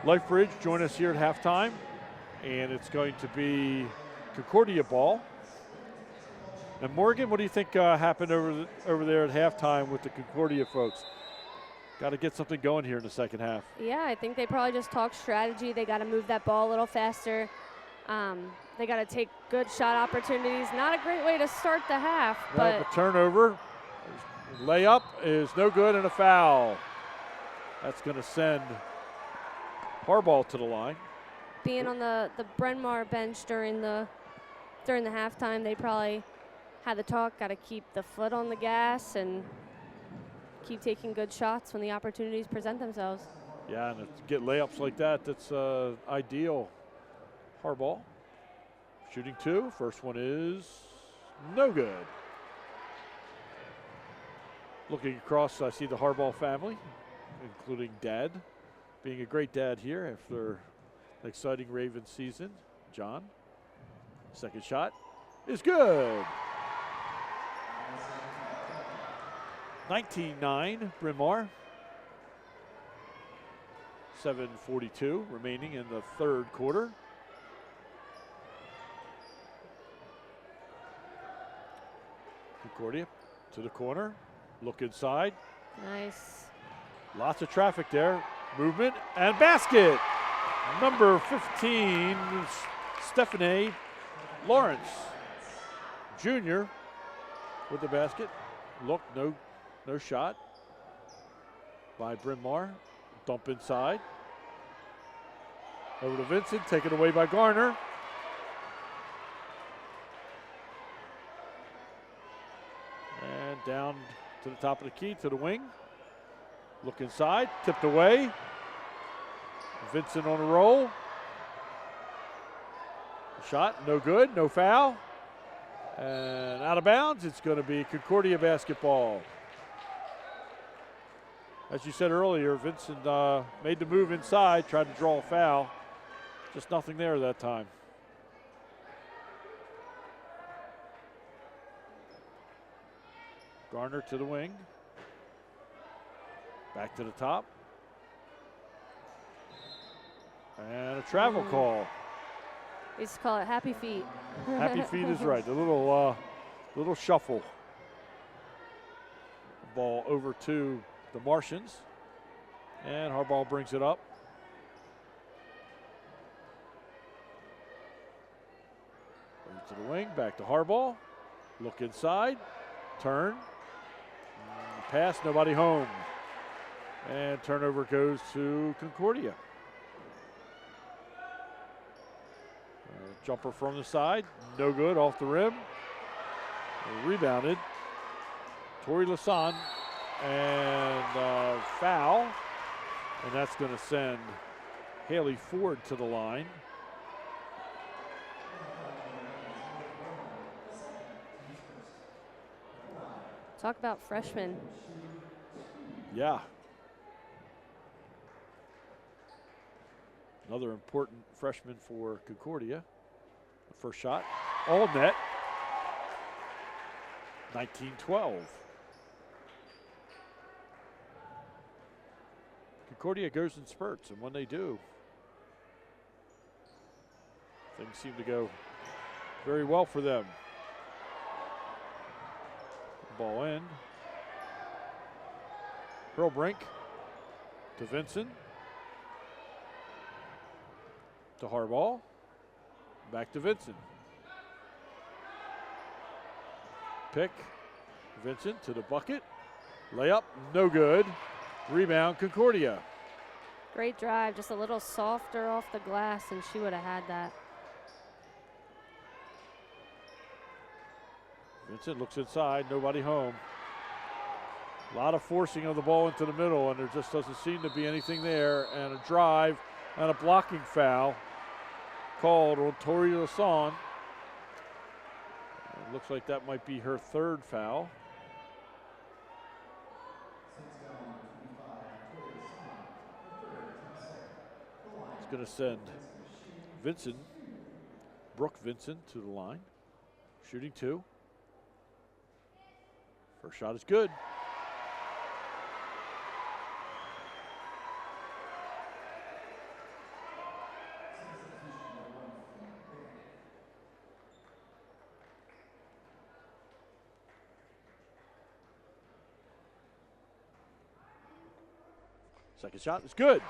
Lifebridge join us here at halftime. And it's going to be Concordia ball. And Morgan, what do you think happened over there at halftime with the Concordia folks? Got to get something going here in the second half. Yeah, I think they probably just talked strategy. They got to move that ball a little faster. They got to take good shot opportunities. Not a great way to start the half, but a turnover. Layup is no good and a foul. That's going to send Harbaugh to the line. Being on the Bryn Mawr bench during the halftime, they probably had the talk, got to keep the foot on the gas and keep taking good shots when the opportunities present themselves. Yeah, and to get layups like that, that's ideal. Harbaugh shooting two. First one is no good. Looking across, I see the Harbaugh family, including Dad, being a great dad here after an exciting Ravens season. John, second shot is good. 19-9, Bryn Mawr. 7:42 remaining in the third quarter. Concordia to the corner, look inside. Nice. Lots of traffic there. Movement and basket. Number 15, Stephanie Lawrence, junior, with the basket. Look, no shot by Bryn Mawr. Dump inside. Over to Vincent, taken away by Garner. And down to the top of the key, to the wing. Look inside, tipped away. Vincent on a roll. Shot, no good, no foul. And out of bounds, it's going to be Concordia basketball. As you said earlier, Vincent made the move inside, tried to draw a foul. Just nothing there that time. Garner to the wing. Back to the top. And a travel call. We used to call it happy feet. Happy feet is right. The little shuffle. Ball over to the Martians. And Harbaugh brings it up. Over to the wing, back to Harbaugh. Look inside, turn. Pass, nobody home. And turnover goes to Concordia. Jumper from the side, no good, off the rim. Rebounded. Tori Lasan, and foul. And that's going to send Haley Ford to the line. Talk about freshmen. Yeah. Another important freshman for Concordia. The first shot, all net. 19-12. Concordia goes in spurts, and when they do, things seem to go very well for them. Ball in. Hurlbrink to Vincent. To Harbaugh. Back to Vincent. Pick. Vincent to the bucket. Layup, no good. Rebound, Concordia. Great drive, just a little softer off the glass, and she would have had that. Vincent looks inside, nobody home. A lot of forcing of the ball into the middle, and there just doesn't seem to be anything there. And a drive and a blocking foul called on Tori Lasan. It looks like that might be her third foul. It's going to send Brooke Vincent to the line. Shooting 2. First shot is good. Second shot is good.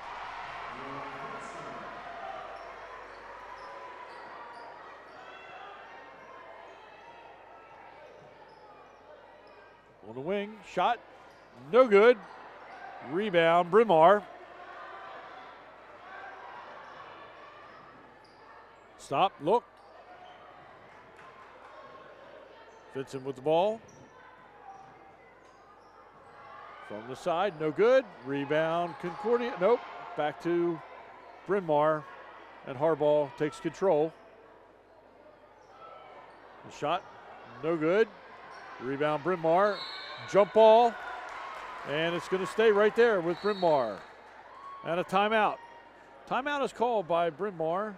On the wing, shot, no good. Rebound, Bryn Mawr. Stop, look. Vincent with the ball. From the side, no good. Rebound, Concordia, nope. Back to Bryn Mawr, and Harbaugh takes control. The shot, no good. Rebound, Bryn Mawr. Jump ball, and it's going to stay right there with Bryn Mawr. And a timeout. Timeout is called by Bryn Mawr.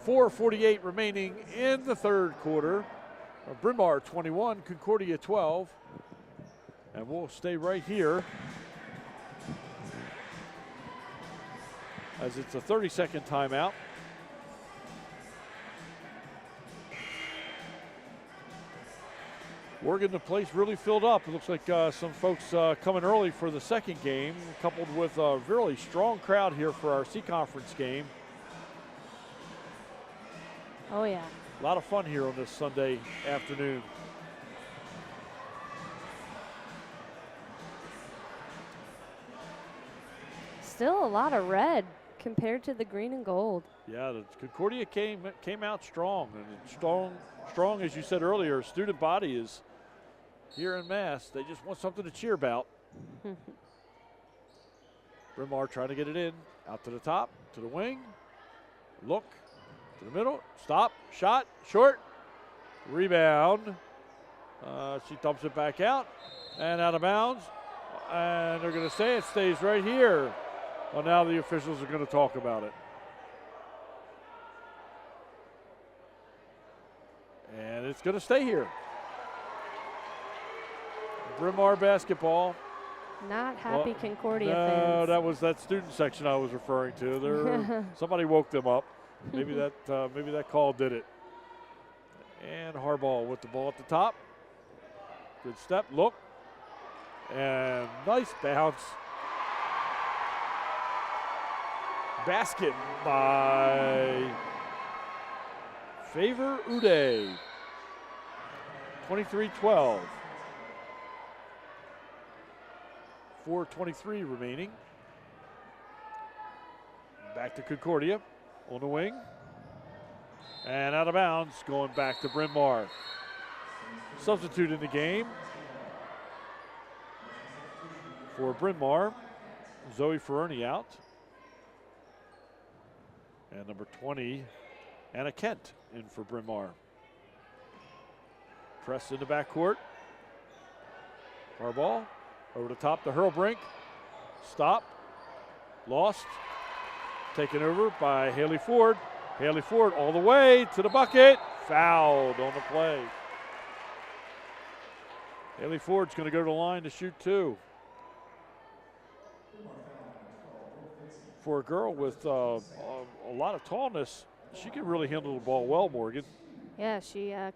4:48 remaining in the third quarter. Bryn Mawr 21, Concordia 12. And we'll stay right here as it's a 30-second timeout. Oregon, the place really filled up. It looks like some folks coming early for the second game, coupled with a really strong crowd here for our C-Conference game. Oh, yeah. A lot of fun here on this Sunday afternoon. Still a lot of red compared to the green and gold. Yeah, the Concordia came out strong, and strong as you said earlier. Student body is here in mass. They just want something to cheer about. Bryn Mawr trying to get it in, out to the top, to the wing, look, to the middle, stop, shot, short, rebound. She dumps it back out and out of bounds, and they're going to say it stays right here. Well, now the officials are going to talk about it. And it's going to stay here. Bryn Mawr basketball. Not happy Concordia no, fans. that was that student section I was referring to. Somebody woke them up. Maybe that call did it. And Harbaugh with the ball at the top. Good step, look. And nice bounce. Basket by Favor Uday. 23-12. 4:23 remaining. Back to Concordia on the wing. And out of bounds, going back to Bryn Mawr. Substitute in the game for Bryn Mawr, Zoe Ferroni out. And number 20, Anna Kent in for Bryn Mawr. Press in the backcourt. Harball over the top to Hurlbrink. Stop. Lost. Taken over by Haley Ford. Haley Ford all the way to the bucket. Fouled on the play. Haley Ford's going to go to the line to shoot 2. For a girl with a lot of tallness, she can really handle the ball well, Morgan. Yeah, she kind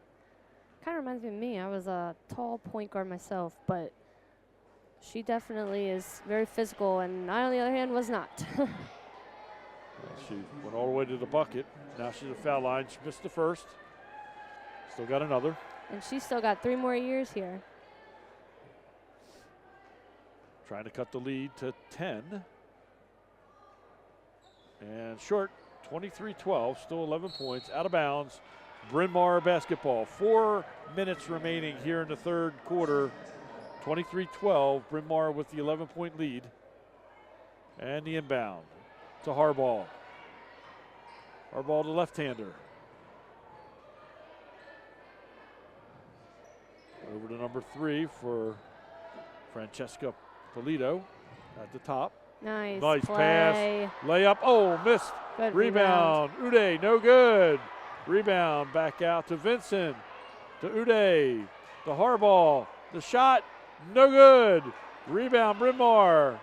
of reminds me of me. I was a tall point guard myself, but she definitely is very physical, and I, on the other hand, was not. She went all the way to the bucket. Now she's at the foul line. She missed the first. Still got another. And she's still got 3 more years here. Trying to cut the lead to 10. And short, 23-12, still 11 points, out of bounds. Bryn Mawr basketball. 4 minutes remaining here in the third quarter. 23-12, Bryn Mawr with the 11-point lead. And the inbound to Harball. Harball, the left-hander. Over to number 3 for Francesca Polito at the top. Nice Nice play. pass. Layup. Oh, missed. Good Rebound. Uday, no good. Rebound back out to Vincent. To Uday. To Harball. The shot. No good. Rebound, Bryn Mawr.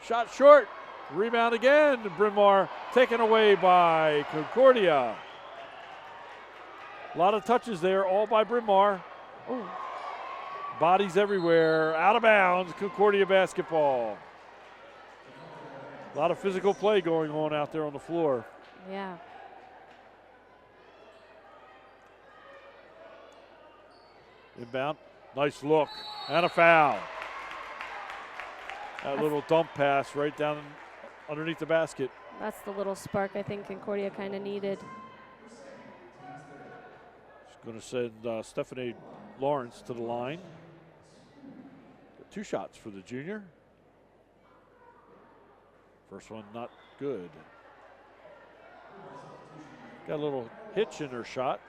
Shot short. Rebound again. Bryn Mawr taken away by Concordia. A lot of touches there, all by Bryn Mawr. Ooh. Bodies everywhere. Out of bounds. Concordia basketball. A lot of physical play going on out there on the floor. Yeah. Inbound. Nice look. And a foul. That little dump pass right down underneath the basket. That's the little spark I think Concordia kind of needed. Just going to send Stephanie Lawrence to the line. Got 2 shots for the junior. First one not good. Got a little hitch in her shot.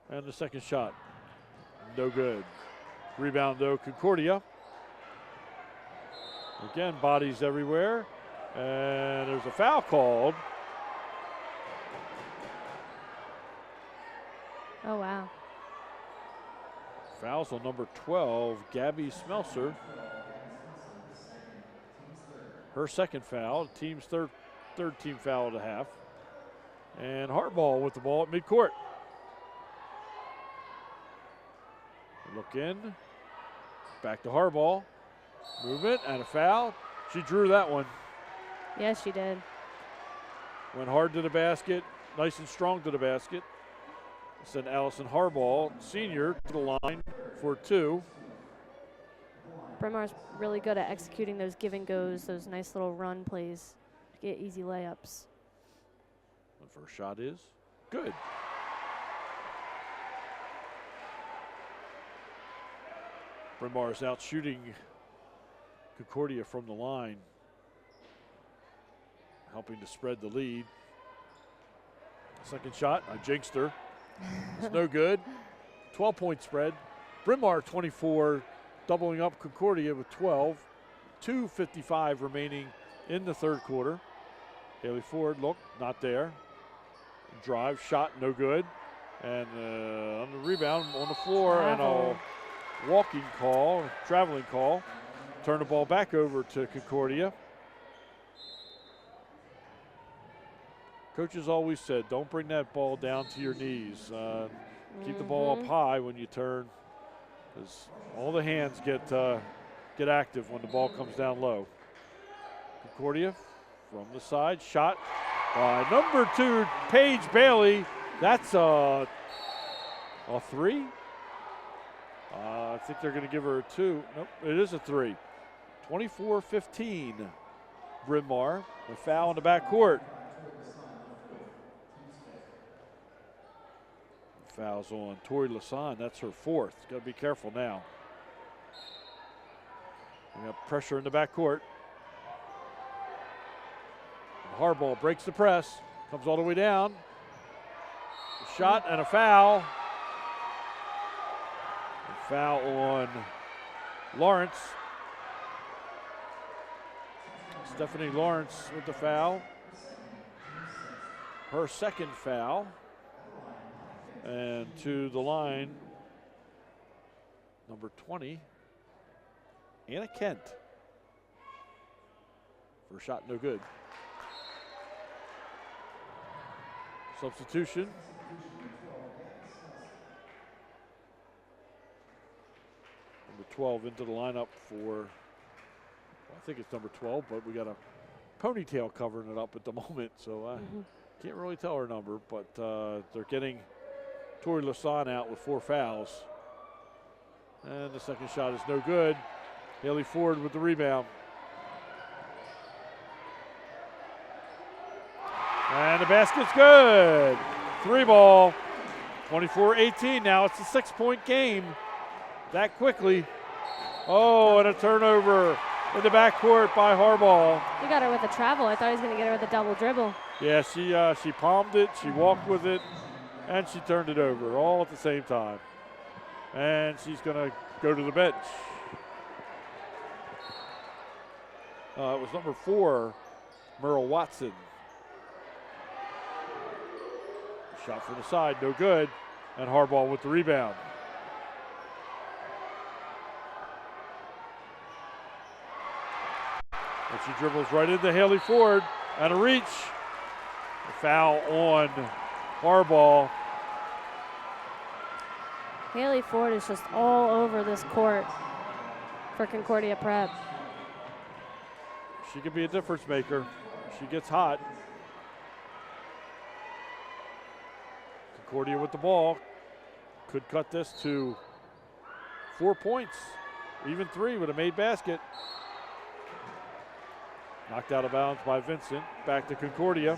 And the second shot, no good. Rebound though, Concordia. Again, bodies everywhere. And there's a foul called. Oh, wow. Fouls on number 12, Gabby Smelser. Her second foul, team's third team foul at the half. And Harball with the ball at midcourt. Look in, back to Harball. Movement and a foul. She drew that one. Yes, she did. Went hard to the basket, nice and strong to the basket. Send Allison Harball, senior, to the line for 2. Bryn Mawr's really good at executing those give and goes, those nice little run plays to get easy layups. The first shot is good. Bryn Mawr is out shooting Concordia from the line, helping to spread the lead. Second shot, I jinxed her. It's no good. 12-point spread. Bryn Mawr 24, doubling up Concordia with 12. 2:55 remaining in the third quarter. Haley Ford, look, not there. Drive, shot, no good. And on the rebound on the floor, and a walking call, traveling call. Turn the ball back over to Concordia. Coaches always said, don't bring that ball down to your knees. Keep the ball up high when you turn, because all the hands get active when the ball comes down low. Concordia from the side, shot by number 2, Paige Bailey. That's a 3. I think they're going to give her a 2. Nope, it is a 3. 24-15. Bryn Mawr, a foul in the backcourt. Fouls on Tori Lasan. That's her fourth. Got to be careful now. We got pressure in the backcourt. Harbaugh breaks the press, comes all the way down. A shot and a foul. A foul on Lawrence. Stephanie Lawrence with the foul. Her second foul. And to the line, number 20, Anna Kent. First shot, no good. Substitution. Number 12 into the lineup for, well, I think it's number 12, but we got a ponytail covering it up at the moment, so I can't really tell her number, but they're getting Tori Lasan out with 4 fouls. And the second shot is no good. Haley Ford with the rebound. And the basket's good. 3 ball. 24-18 now. It's a 6-point game. That quickly. Oh, and a turnover in the backcourt by Harbaugh. He got her with a travel. I thought he was going to get her with a double dribble. Yeah, she palmed it. She walked with it. And she turned it over all at the same time. And she's going to go to the bench. It was number 4, Merle Watson. Shot from the side, no good. And Harbaugh with the rebound. And she dribbles right into Haley Ford. And a reach. A foul on Harbaugh. Haley Ford is just all over this court for Concordia Prep. She could be a difference maker. She gets hot. Concordia with the ball. Could cut this to 4 points. Even 3 with a made basket. Knocked out of bounds by Vincent. Back to Concordia.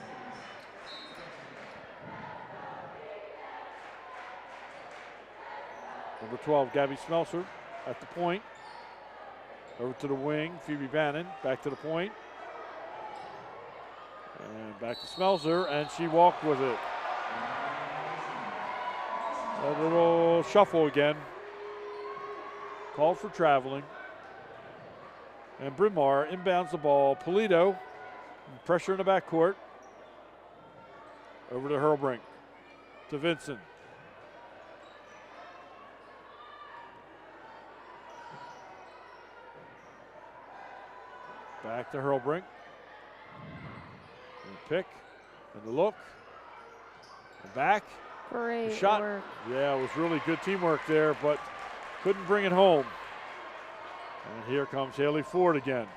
Number 12, Gabby Smelser at the point. Over to the wing, Phoebe Bannon, back to the point. And back to Smelser, and she walked with it. A little shuffle again. Called for traveling. And Bryn Mawr inbounds the ball. Polito, pressure in the backcourt. Over to Hurlbrink, to Vincent. Back to Hurlbrink. And the pick, and the look, and back. Great the shot. work. Yeah, it was really good teamwork there, but couldn't bring it home. And here comes Haley Ford again.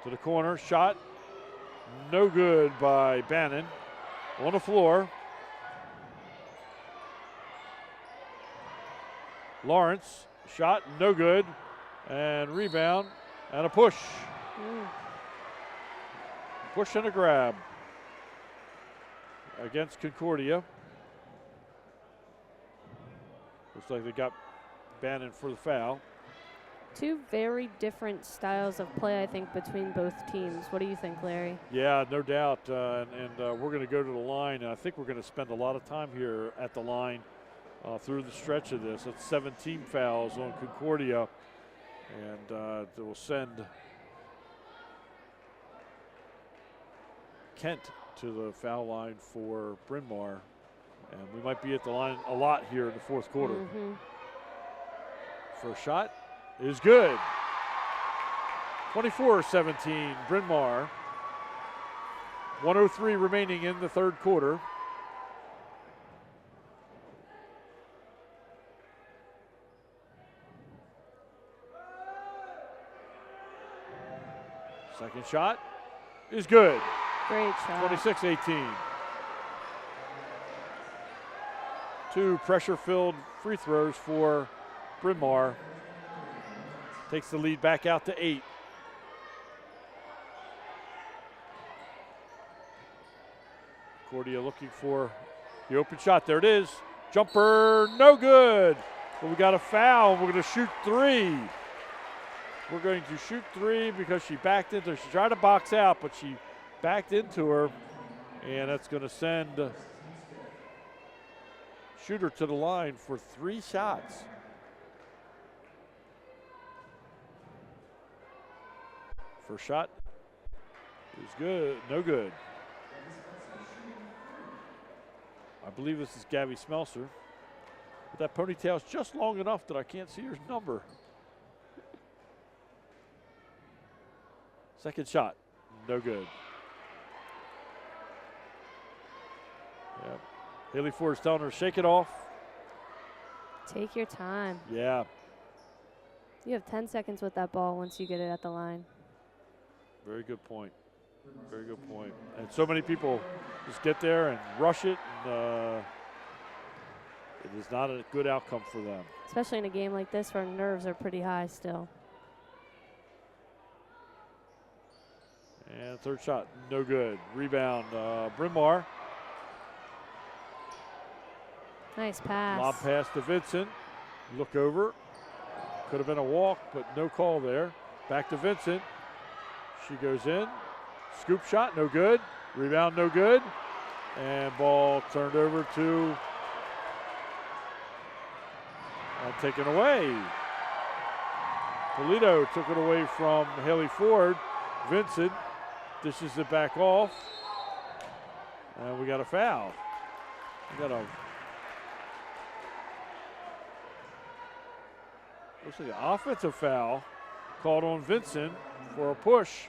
To the corner, shot. No good by Bannon. On the floor. Lawrence, shot, no good. And rebound. And a push. Push and a grab against Concordia. Looks like they got Bannon for the foul. 2 very different styles of play, I think, between both teams. What do you think, Larry? Yeah, no doubt. And we're going to go to the line. I think we're going to spend a lot of time here at the line through the stretch of this. That's 17 fouls on Concordia. And they will send Kent to the foul line for Bryn Mawr. And we might be at the line a lot here in the fourth quarter. First shot is good. 24-17, Bryn Mawr. 1:03 remaining in the third quarter. Second shot is good. Great shot. 26-18. 2 pressure-filled free throws for Bryn Mawr. takes the lead back out to 8. Concordia looking for the open shot. There it is. Jumper, no good. But we got a foul. We're going to shoot 3. We're going to shoot 3 because she backed into her. She tried to box out, but she backed into her. And that's going to send Shooter to the line for 3 shots. First shot is good, no good. I believe this is Gabby Smelser. But that ponytail's just long enough that I can't see her number. Second shot, no good. Yep. Haley Ford's telling her, shake it off. Take your time. Yeah. You have 10 seconds with that ball once you get it at the line. Very good point. Very good point. And so many people just get there and rush it, and it is not a good outcome for them. Especially in a game like this where nerves are pretty high still. And third shot, no good. Rebound, Bryn Mawr. Nice pass. Lob pass to Vincent. Look over. Could have been a walk, but no call there. Back to Vincent. She goes in. Scoop shot, no good. Rebound, no good. And ball turned over to and taken away. Toledo took it away from Haley Ford. Vincent dishes it back off. And we got a foul. We got a looks like an offensive foul called on Vincent for a push.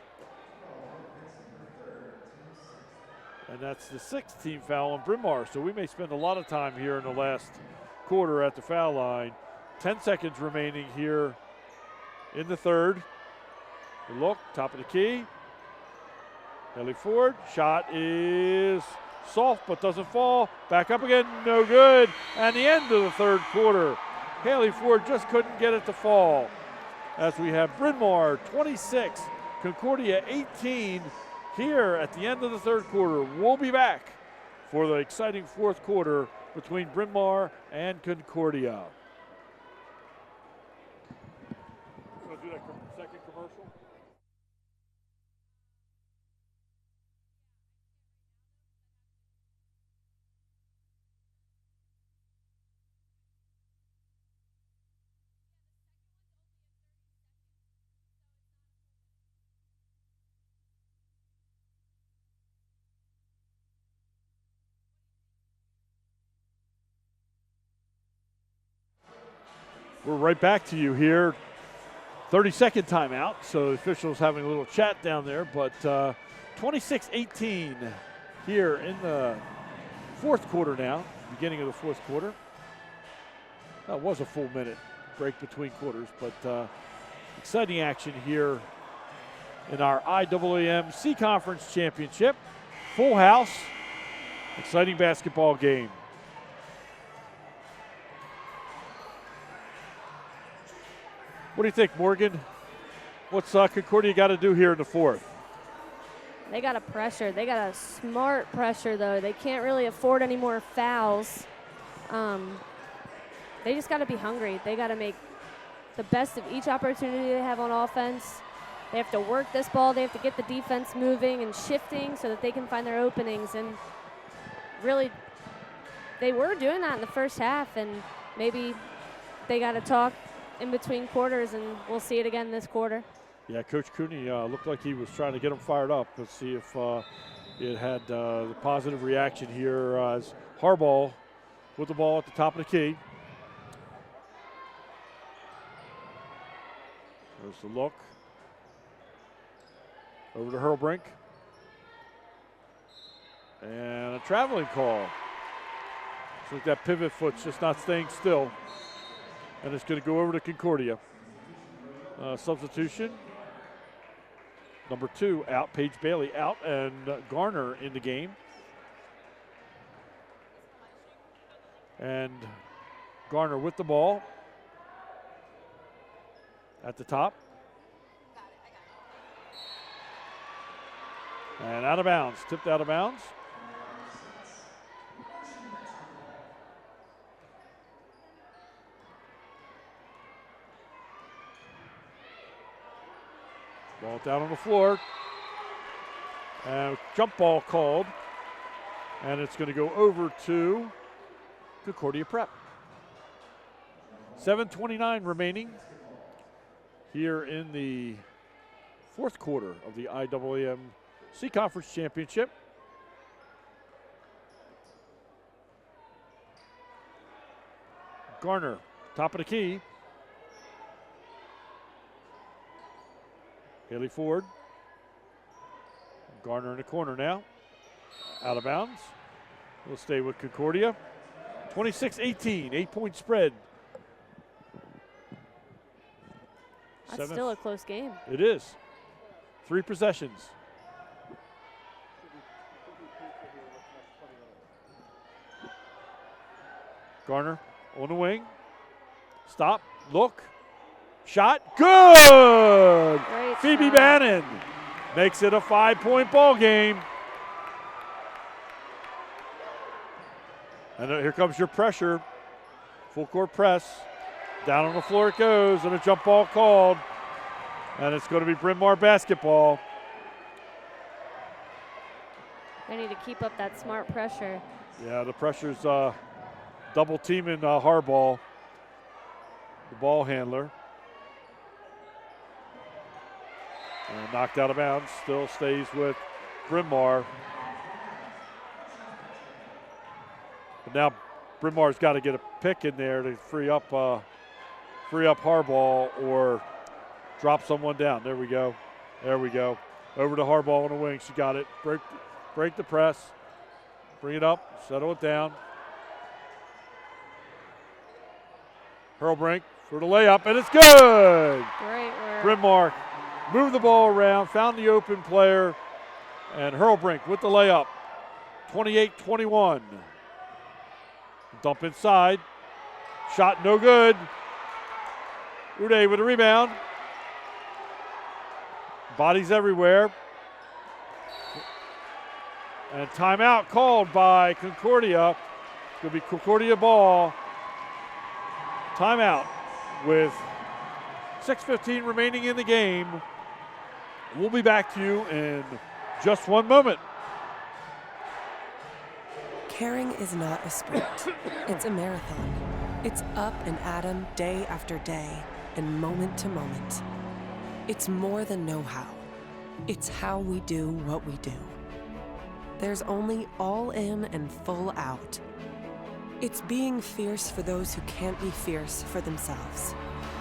And that's the 6th team foul on Bryn Mawr. So we may spend a lot of time here in the last quarter at the foul line. 10 seconds remaining here in the third. The look, top of the key. Haley Ford, shot is soft but doesn't fall. Back up again, no good. And the end of the third quarter. Haley Ford just couldn't get it to fall. As we have Bryn Mawr 26, Concordia 18 here at the end of the third quarter. We'll be back for the exciting fourth quarter between Bryn Mawr and Concordia. You want to do that second commercial? We're right back to you here. 30-second timeout, so the officials having a little chat down there, but 26-18 here in the fourth quarter now, beginning of the fourth quarter. That was a full minute break between quarters, but exciting action here in our IAAM C Conference Championship. Full house, exciting basketball game. What do you think, Morgan? What's Concordia got to do here in the fourth? They got a pressure. They got a smart pressure, though. They can't really afford any more fouls. They just got to be hungry. They got to make the best of each opportunity they have on offense. They have to work this ball. They have to get the defense moving and shifting so that they can find their openings. And really, they were doing that in the first half, and maybe they got to talk in between quarters, and we'll see it again this quarter. Yeah, Coach Cooney looked like he was trying to get them fired up. Let's see if it had the positive reaction here as Harbaugh with the ball at the top of the key. There's the look. Over to Hurlbrink. And a traveling call. Looks like that pivot foot's just not staying still. And it's going to go over to Concordia. Substitution. Number 2 out, Paige Bailey out, and Garner in the game. And Garner with the ball. at the top. And out of bounds, tipped out of bounds. Ball down on the floor. And jump ball called. And it's going to go over to Concordia Prep. 7:29 remaining here in the fourth quarter of the IAAM C Conference Championship. Garner, top of the key. Haley Ford. Garner in the corner now. Out of bounds. We'll stay with Concordia. 26-18, 8-point spread. That's still a close game. It is. 3 possessions. Garner on the wing. Stop, look, shot, good! Great Phoebe shot. Bannon makes it a 5-point ball game. And here comes your pressure. Full court press. Down on the floor it goes, and a jump ball called. And it's going to be Bryn Mawr basketball. They need to keep up that smart pressure. Yeah, the pressure's double teaming Harbaugh, the ball handler. And knocked out of bounds, still stays with Bryn Mawr. But now Bryn Mawr's got to get a pick in there to free up Harbaugh or drop someone down. There we go. There we go. Over to Harbaugh on the wing. She got it. Break the press. Bring it up. Settle it down. Hurlbrink for the layup, and it's good. Great work. Bryn Mawr moved the ball around, found the open player, and Hurlbrink with the layup. 28-21. Dump inside. Shot no good. Uday with a rebound. Bodies everywhere. And timeout called by Concordia. It's going to be Concordia ball. Timeout with 6:15 remaining in the game. We'll be back to you in just one moment. Caring is not a sprint, it's a marathon. It's up and at 'em day after day and moment to moment. It's more than know-how. It's how we do what we do. There's only all in and full out. It's being fierce for those who can't be fierce for themselves.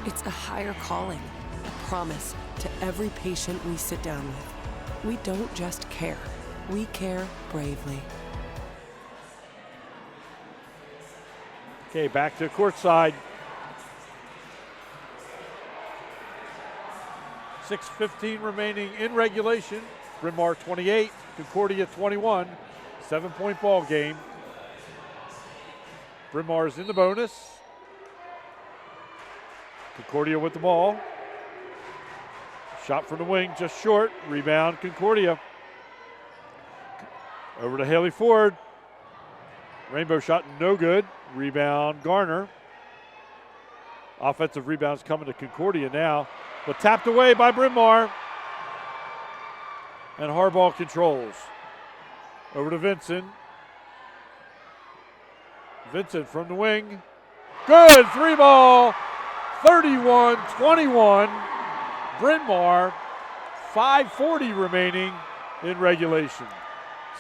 It's a higher calling, a promise to every patient we sit down with. We don't just care, we care bravely. Okay, back to courtside. 6:15 remaining in regulation. Bryn Mawr 28, Concordia 21. 7-point ball game. Bryn Mawr is in the bonus. Concordia with the ball. Shot from the wing, just short. Rebound, Concordia. Over to Haley Ford. Rainbow shot, no good. Rebound, Garner. Offensive rebounds coming to Concordia now, but tapped away by Bryn Mawr. And Harbaugh controls. Over to Vincent. Vincent from the wing. Good, 3-ball. 31-21. Bryn Mawr, 5:40 remaining in regulation.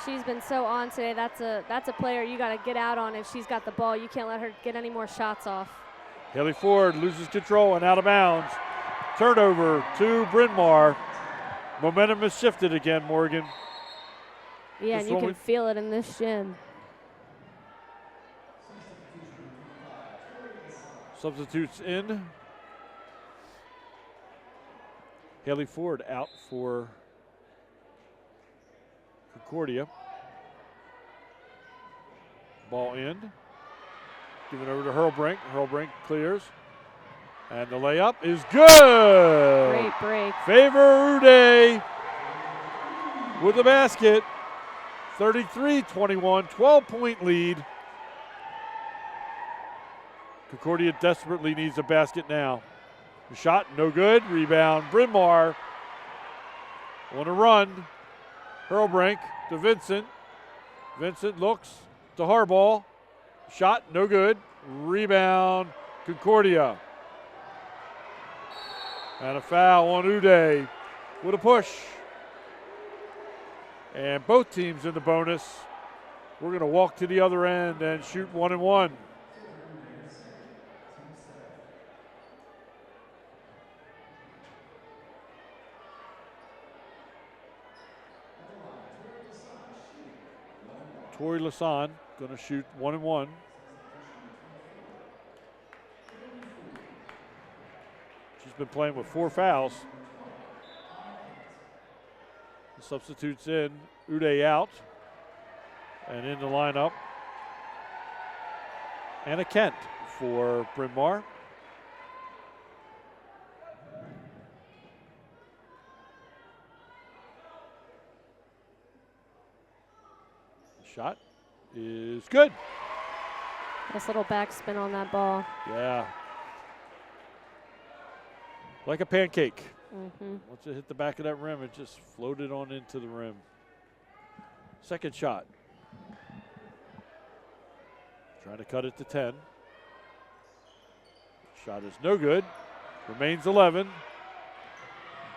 She's been so on today. That's a player you got to get out on if she's got the ball. You can't let her get any more shots off. Haley Ford loses control and out of bounds. Turnover to Bryn Mawr. Momentum has shifted again, Morgan. Yeah, and you can feel it in this gym. Substitutes in. Haley Ford out for Concordia. Ball in. Give it over to Hurlbrink. Hurlbrink clears. And the layup is good. Great break. Favor Uday with the basket. 33-21, 12-point lead. Concordia desperately needs a basket now. The shot, no good. Rebound, Bryn Mawr on a run. Hurlbrink to Vincent. Vincent looks to Harbaugh. Shot, no good. Rebound, Concordia. And a foul on Uday with a push. And both teams in the bonus. We're going to walk to the other end and shoot 1-1. Tori Lasan going to shoot 1-1. She's been playing with 4 fouls. The substitutes in, Uday out. And in the lineup, Anna Kent for Bryn Mawr. Shot is good. Nice little backspin on that ball. Yeah. Like a pancake. Mm-hmm. Once it hit the back of that rim, it just floated on into the rim. Second shot. Trying to cut it to 10. Shot is no good. Remains 11.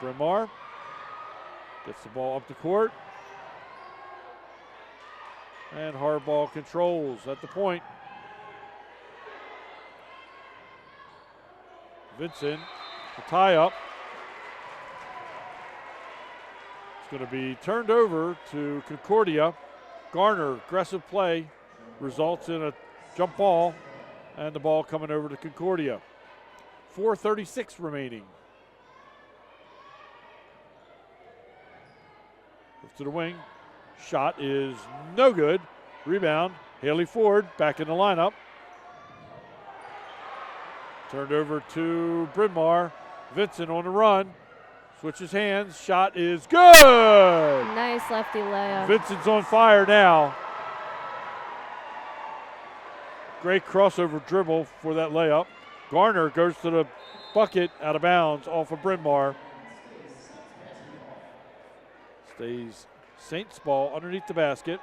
Bryn Mawr gets the ball up the court. And Harbaugh controls at the point. Vincent, the tie up. It's going to be turned over to Concordia. Garner, aggressive play, results in a jump ball, and the ball coming over to Concordia. 4:36 remaining. Left to the wing. Shot is no good. Rebound, Haley Ford back in the lineup. Turned over to Bryn Mawr. Vincent on the run. Switches hands. Shot is good. Nice lefty layup. Vincent's on fire now. Great crossover dribble for that layup. Garner goes to the bucket out of bounds off of Bryn Mawr. Stays Saints ball underneath the basket.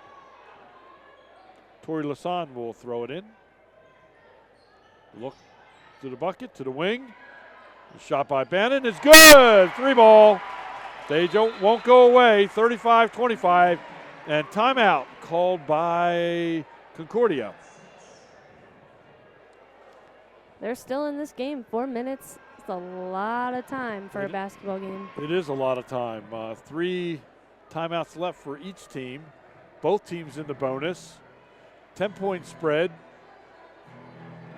Tori Lasan will throw it in. Look to the bucket, to the wing. The shot by Bannon is good. 3 ball. They won't go away. 35-25. And timeout called by Concordia. They're still in this game. 4 minutes. It's a lot of time for a basketball game. It is a lot of time. 3 timeouts left for each team. Both teams in the bonus. 10-point spread.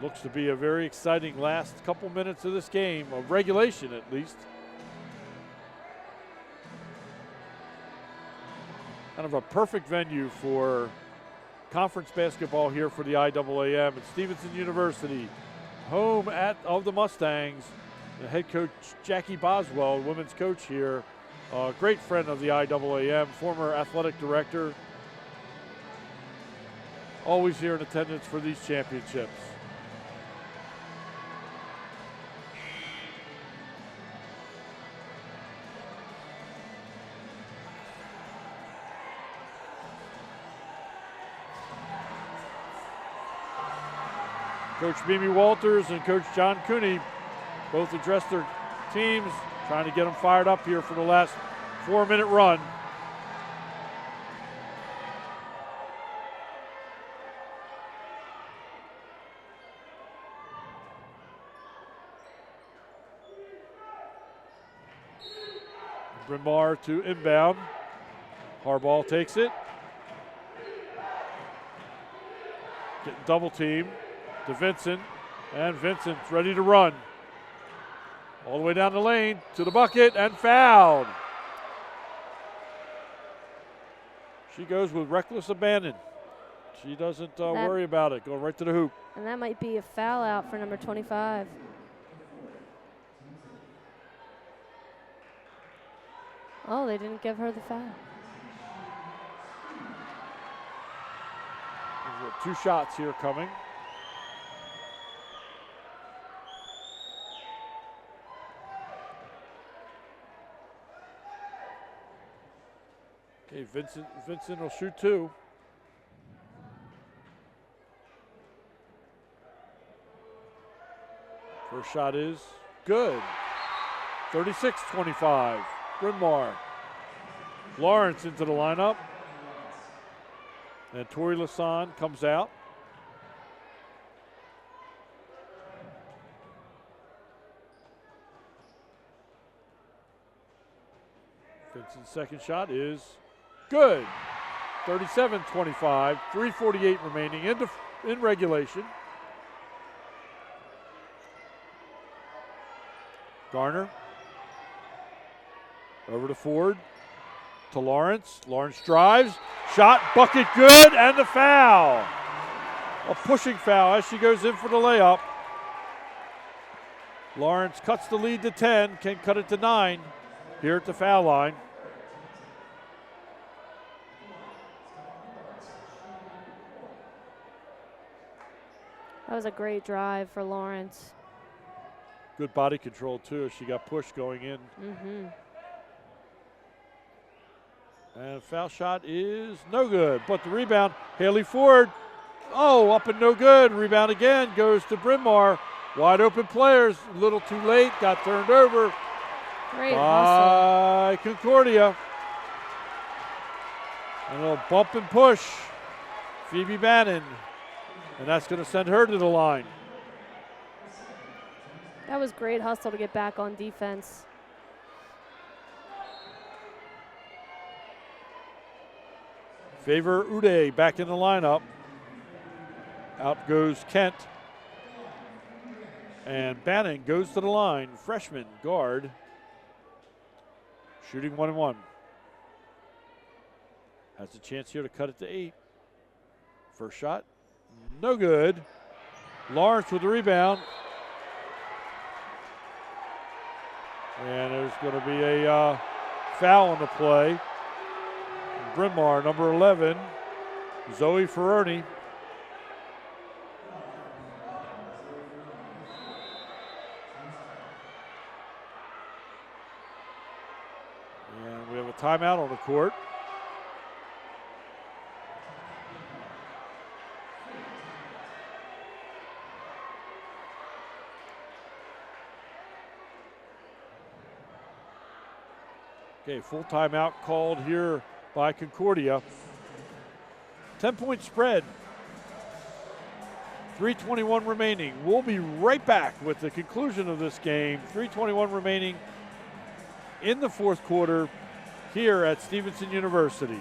Looks to be a very exciting last couple minutes of this game, of regulation at least. Kind of a perfect venue for conference basketball here for the IAAM at Stevenson University. Home of the Mustangs. The head coach Jackie Boswell, women's coach here. Great friend of the IAAM, former athletic director. Always here in attendance for these championships. Coach Mimi Walters and Coach John Cooney both addressed their teams, trying to get them fired up here for the last 4-minute run. Bryn Mawr to inbound. Harbaugh takes it. Getting double teamed to Vincent, and Vincent's ready to run. All the way down the lane to the bucket and fouled. She goes with reckless abandon. She doesn't worry about it, going right to the hoop. And that might be a foul out for number 25. Oh, they didn't give her the foul. There's 2 shots here coming. Okay, Vincent will shoot 2. First shot is good. 36-25, Bryn Mawr. Lawrence into the lineup. And Tori Lasan comes out. Vincent's second shot is good. 37-25, 3:48 remaining in regulation. Garner over to Ford, to Lawrence. Lawrence drives, shot, bucket good, and the foul. A pushing foul as she goes in for the layup. Lawrence cuts the lead to 10, can cut it to 9 here at the foul line. That was a great drive for Lawrence. Good body control, too, as she got pushed going in. And foul shot is no good. But the rebound, Haley Ford, up and no good. Rebound again goes to Bryn Mawr. Wide open players, a little too late, got turned over by Concordia. And a little bump and push, Phoebe Bannon. And that's going to send her to the line. That was great hustle to get back on defense. Favor Uday back in the lineup. Out goes Kent. And Bannon goes to the line. Freshman guard. Shooting 1-1. Has a chance here to cut it to 8. First shot, no good. Lawrence with the rebound. And there's going to be a foul on the play. Bryn Mawr, number 11, Zoe Ferroni. And we have a timeout on the court. Okay, full timeout called here by Concordia. 10-point spread. 3:21 remaining. We'll be right back with the conclusion of this game. 3:21 remaining in the fourth quarter here at Stevenson University.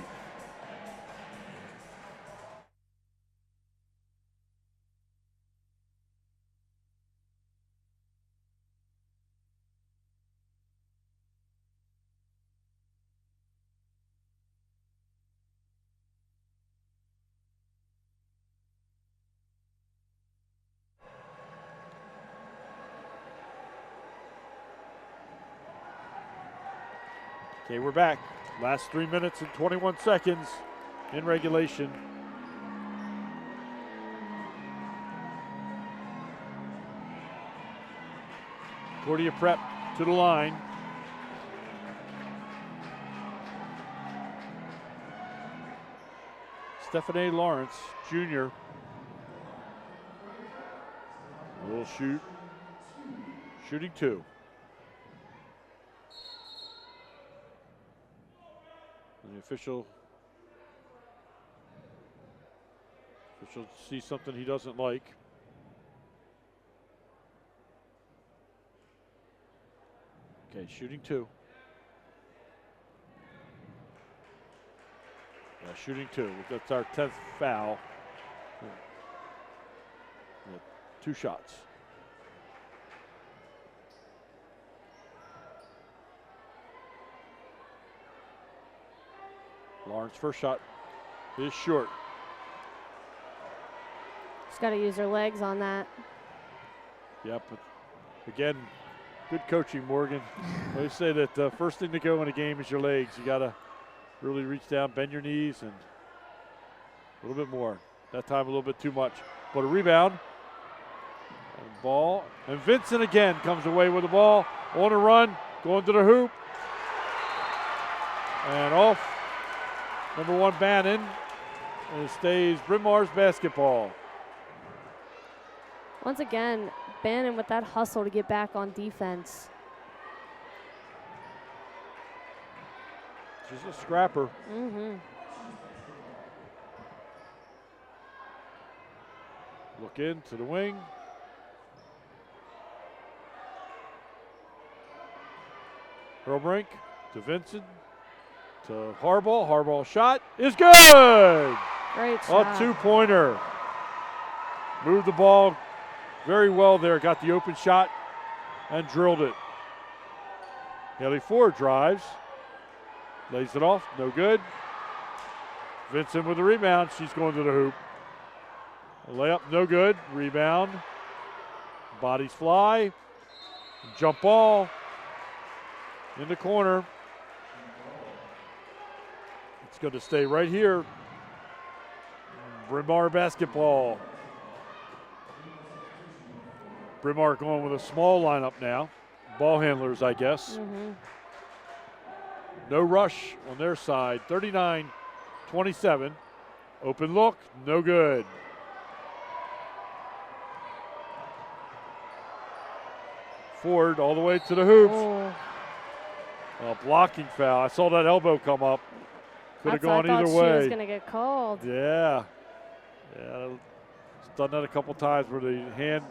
Okay, we're back. Last 3 minutes and 21 seconds in regulation. Concordia prep to the line. Stephanie Lawrence, junior, will shoot. Shooting 2. And the official sees something he doesn't like. Okay, shooting 2. Yeah, shooting 2. That's our 10th foul. Yeah, 2 shots. Lawrence first shot is short. She's got to use her legs on that. Yep, but again, Good coaching, Morgan. They say that the first thing to go in a game is your legs. You got to really reach down, bend your knees, and a little bit more. That time a little bit too much. But a rebound. And ball. And Vincent again comes away with the ball. On a run, going to the hoop. And off. Number 1, Bannon. And it stays Bryn Mawr's basketball. Once again, Bannon with that hustle to get back on defense. She's a scrapper. Mm-hmm. Look into the wing. Hurlbrink to Vincent to Harbaugh. Harbaugh shot is good. Great shot. A 2-pointer. Moved the ball very well there. Got the open shot and drilled it. Haley Ford drives. Lays it off. No good. Vincent with the rebound. She's going to the hoop. A layup, no good. Rebound. Bodies fly. Jump ball. In the corner. It's going to stay right here. Bryn Mawr basketball. Bryn Mawr going with a small lineup now. Ball handlers, I guess. Mm-hmm. No rush on their side. 39-27. Open look, no good. Ford all the way to the hoops. Oh. A blocking foul. I saw that elbow come up. Could have gone either She way. was going to get called. Yeah. Yeah. It's done that a couple times where the hand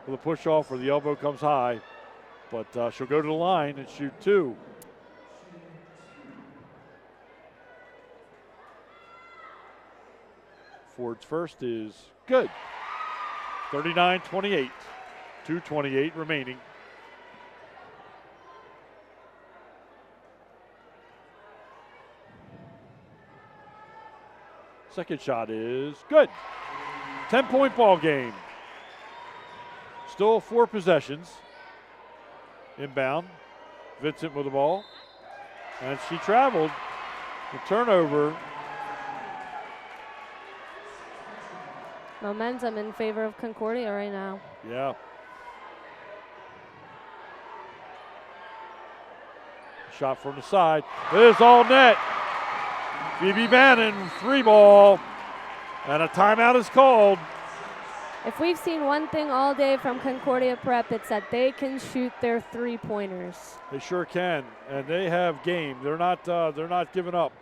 with a push off or the elbow comes high. But she'll go to the line and shoot 2. Ford's first is good. 39-28. 2:28 remaining. Second shot is good. 10-point ball game. Still 4 possessions. Inbound. Vincent with the ball. And she traveled. The turnover. Momentum in favor of Concordia right now. Yeah. Shot from the side. It is all net. Phoebe Bannon, 3-ball. And a timeout is called. If we've seen one thing all day from Concordia Prep, it's that they can shoot their 3-pointers. They sure can, and they have game. They're not giving up.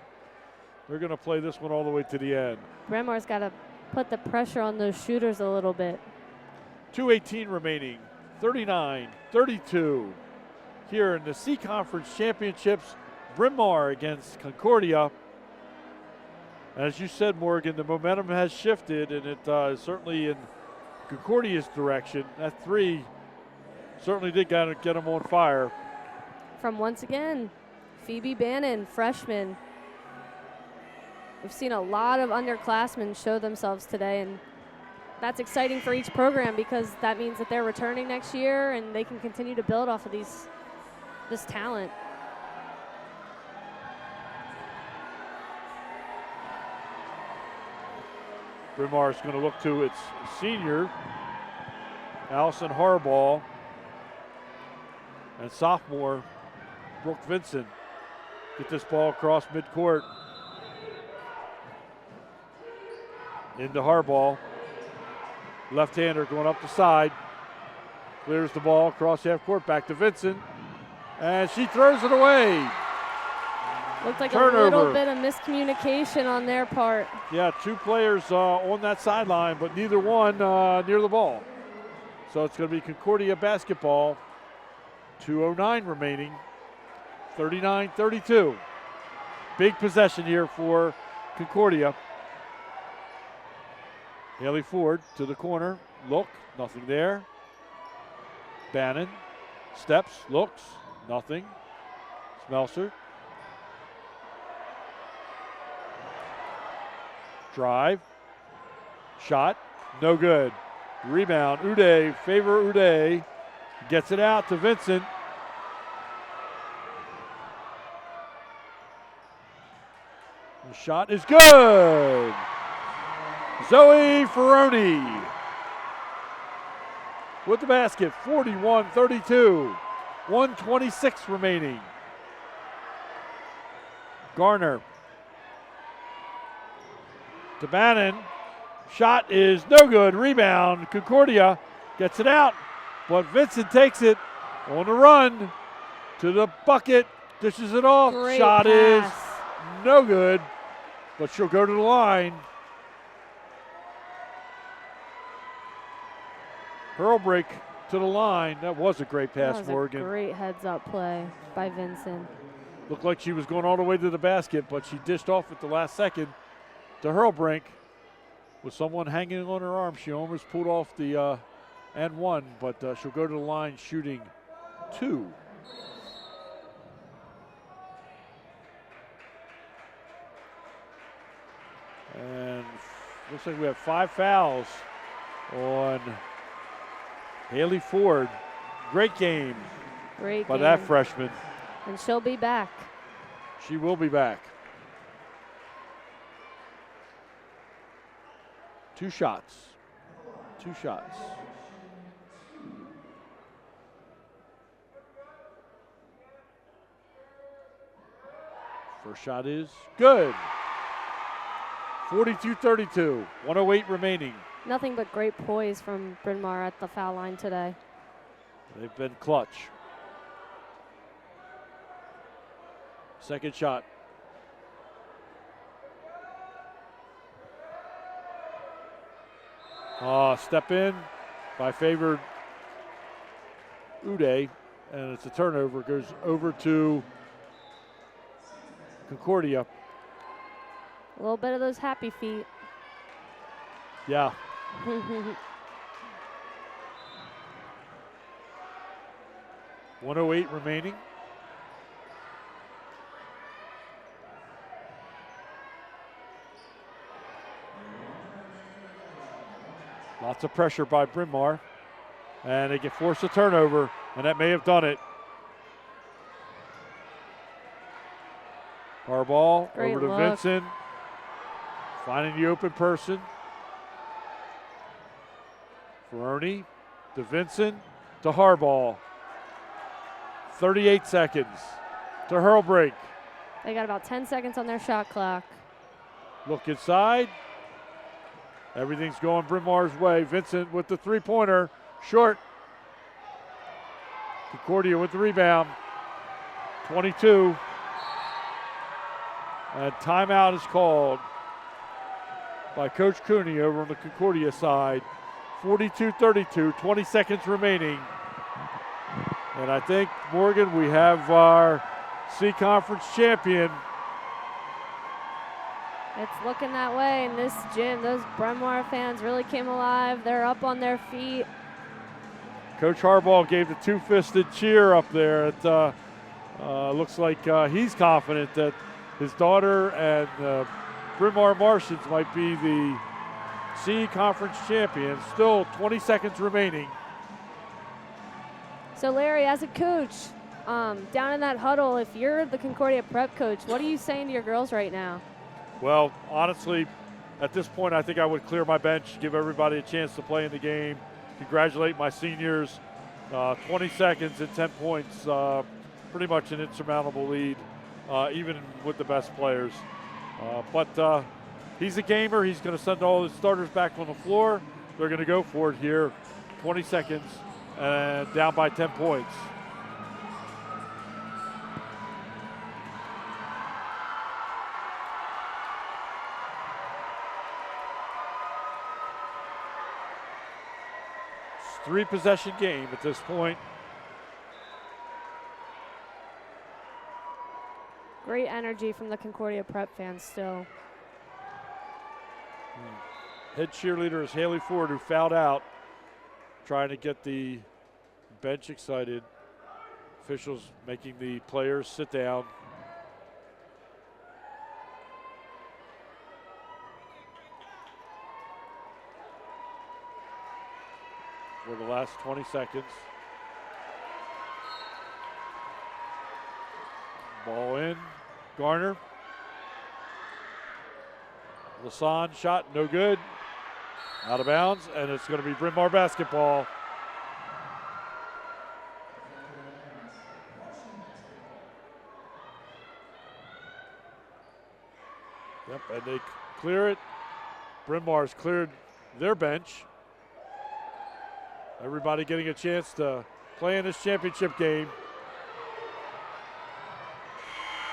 They're going to play this one all the way to the end. Bryn Mawr's got to put the pressure on those shooters a little bit. 2:18 remaining, 39-32. Here in the C Conference Championships, Bryn Mawr against Concordia. As you said, Morgan, the momentum has shifted, and it is certainly in Concordia's direction. That 3 certainly did get them on fire. From once again, Phoebe Bannon, freshman. We've seen a lot of underclassmen show themselves today, and that's exciting for each program because that means that they're returning next year and they can continue to build off of this talent. Bryn Mawr is going to look to its senior, Allison Harbaugh, and sophomore, Brooke Vincent. Get this ball across midcourt. Into Harbaugh. Left-hander going up the side. Clears the ball across half court, back to Vincent. And she throws it away. Looked like Turnover. a little bit of miscommunication on their part. Yeah, 2 players on that sideline, but neither one near the ball. So it's going to be Concordia basketball. 2:09 remaining. 39-32. Big possession here for Concordia. Haley Ford to the corner. Look, nothing there. Bannon steps, looks, nothing. Smelser. Drive. Shot. No good. Rebound. Uday. Favor Uday. Gets it out to Vincent. The shot is good. Zoe Ferroni with the basket, 41-32. 1:26 remaining. Garner to Bannon. Shot is no good. Rebound. Concordia gets it out, but Vincent takes it on the run to the bucket. Dishes it off. Great Shot pass. is no good, but she'll go to the line. Hurlbrink to the line. That was a great pass, That was Morgan. a great heads-up play by Vincent. Looked like she was going all the way to the basket, but she dished off at the last second to Hurlbrink with someone hanging on her arm. She almost pulled off the and one, but she'll go to the line shooting 2. And looks like we have 5 fouls on Haley Ford. Great game Great by game. that freshman. And she'll be back. She will be back. 2 shots. 2 shots. First shot is good. 42-32. 1:08 remaining. Nothing but great poise from Bryn Mawr at the foul line today. They've been clutch. Second shot. Step in by favored Uday, and it's a turnover. Goes over to Concordia. A little bit of those happy feet. Yeah. 1:08 remaining. Lots of pressure by Bryn Mawr, and they get forced a turnover, and that may have done it. Harbaugh Great over to look. Vincent, finding the open person. Ferroni to Vincent to Harbaugh. 38 seconds to Hurlbrink. They got about 10 seconds on their shot clock. Look inside. Everything's going Bryn Mawr's way. Vincent with the three-pointer. Short. Concordia with the rebound. 22. And timeout is called by Coach Cooney over on the Concordia side. 42-32, 20 seconds remaining. And I think, Morgan, we have our C-Conference champion. It's looking that way in this gym. Those Bryn Mawr fans really came alive. They're up on their feet. Coach Harbaugh gave the two-fisted cheer up there. It looks like he's confident that his daughter and Bryn Mawr Martians might be the C-Conference champions. Still 20 seconds remaining. So, Larry, as a coach, down in that huddle, if you're the Concordia prep coach, what are you saying to your girls right now? Well, honestly, at this point, I think I would clear my bench, give everybody a chance to play in the game, congratulate my seniors. 20 seconds and 10 points, pretty much an insurmountable lead, even with the best players. But he's a gamer. He's going to send all his starters back on the floor. They're going to go for it here. 20 seconds and down by 10 points. It's 3-possession game at this point. Great energy from the Concordia prep fans still. Head cheerleader is Haley Ford, who fouled out, trying to get the bench excited. Officials making the players sit down. For the last 20 seconds. in. Garner. Lasan shot, no good. Out of bounds, and it's going to be Bryn Mawr basketball. Yep, and they clear it. Bryn Mawr's cleared their bench. Everybody getting a chance to play in this championship game.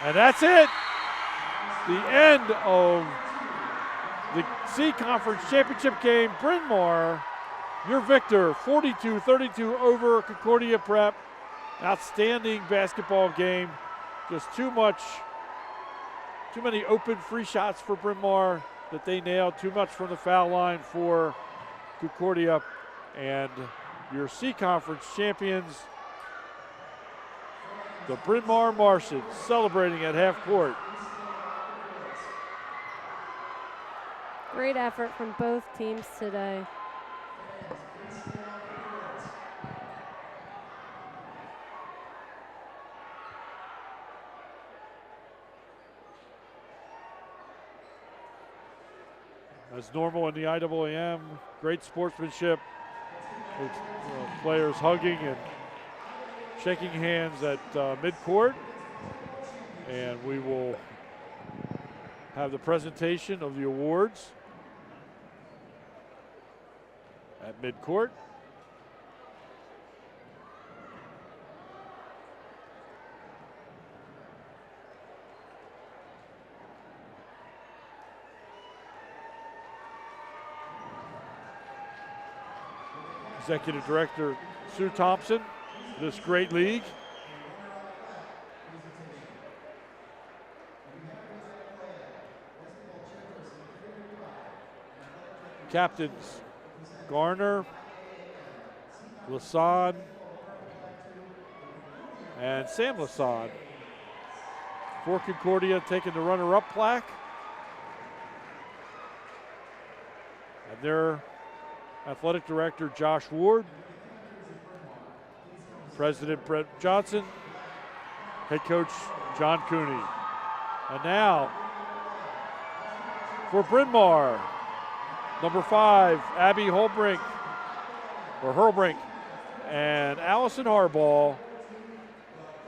And that's it. The end of the C Conference Championship game. Bryn Mawr, your victor, 42-32 over Concordia Prep. Outstanding basketball game. Just too many open free shots for Bryn Mawr that they nailed. Too much from the foul line for Concordia. And your C Conference champions, the Bryn Mawr Martians, celebrating at half court. Great effort from both teams today. As normal in the IAAM, great sportsmanship with players hugging and shaking hands at midcourt. And we will have the presentation of the awards at midcourt. Executive Director Sue Thompson, this great league. Captains Garner, Lasan, and Sam Lasan. For Concordia taking the runner-up plaque. And their athletic director Josh Ward, President Brett Johnson, head coach John Cooney. And now for Bryn Mawr, number 5, Abby Hurlbrink, and Allison Harbaugh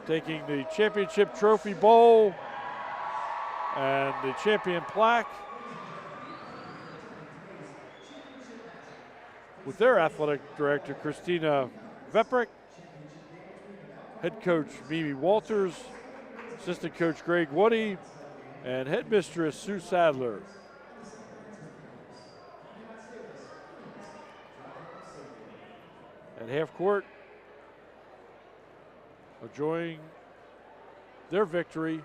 taking the championship trophy bowl and the champion plaque with their athletic director Christina Veprick, head coach Mimi Walters, assistant coach Greg Woody, and headmistress Sue Sadler. At half court, enjoying their victory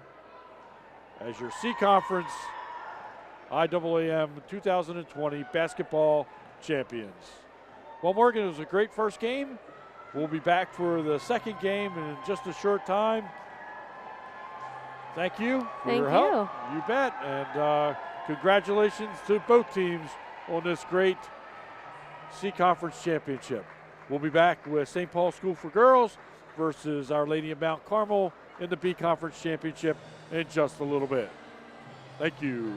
as your C Conference IAAM 2020 basketball champions. Well, Morgan, it was a great first game. We'll be back for the second game in just a short time. Thank you for your help. You bet. And congratulations to both teams on this great C Conference championship. We'll be back with St. Paul School for Girls versus Our Lady of Mount Carmel in the B Conference championship in just a little bit. Thank you.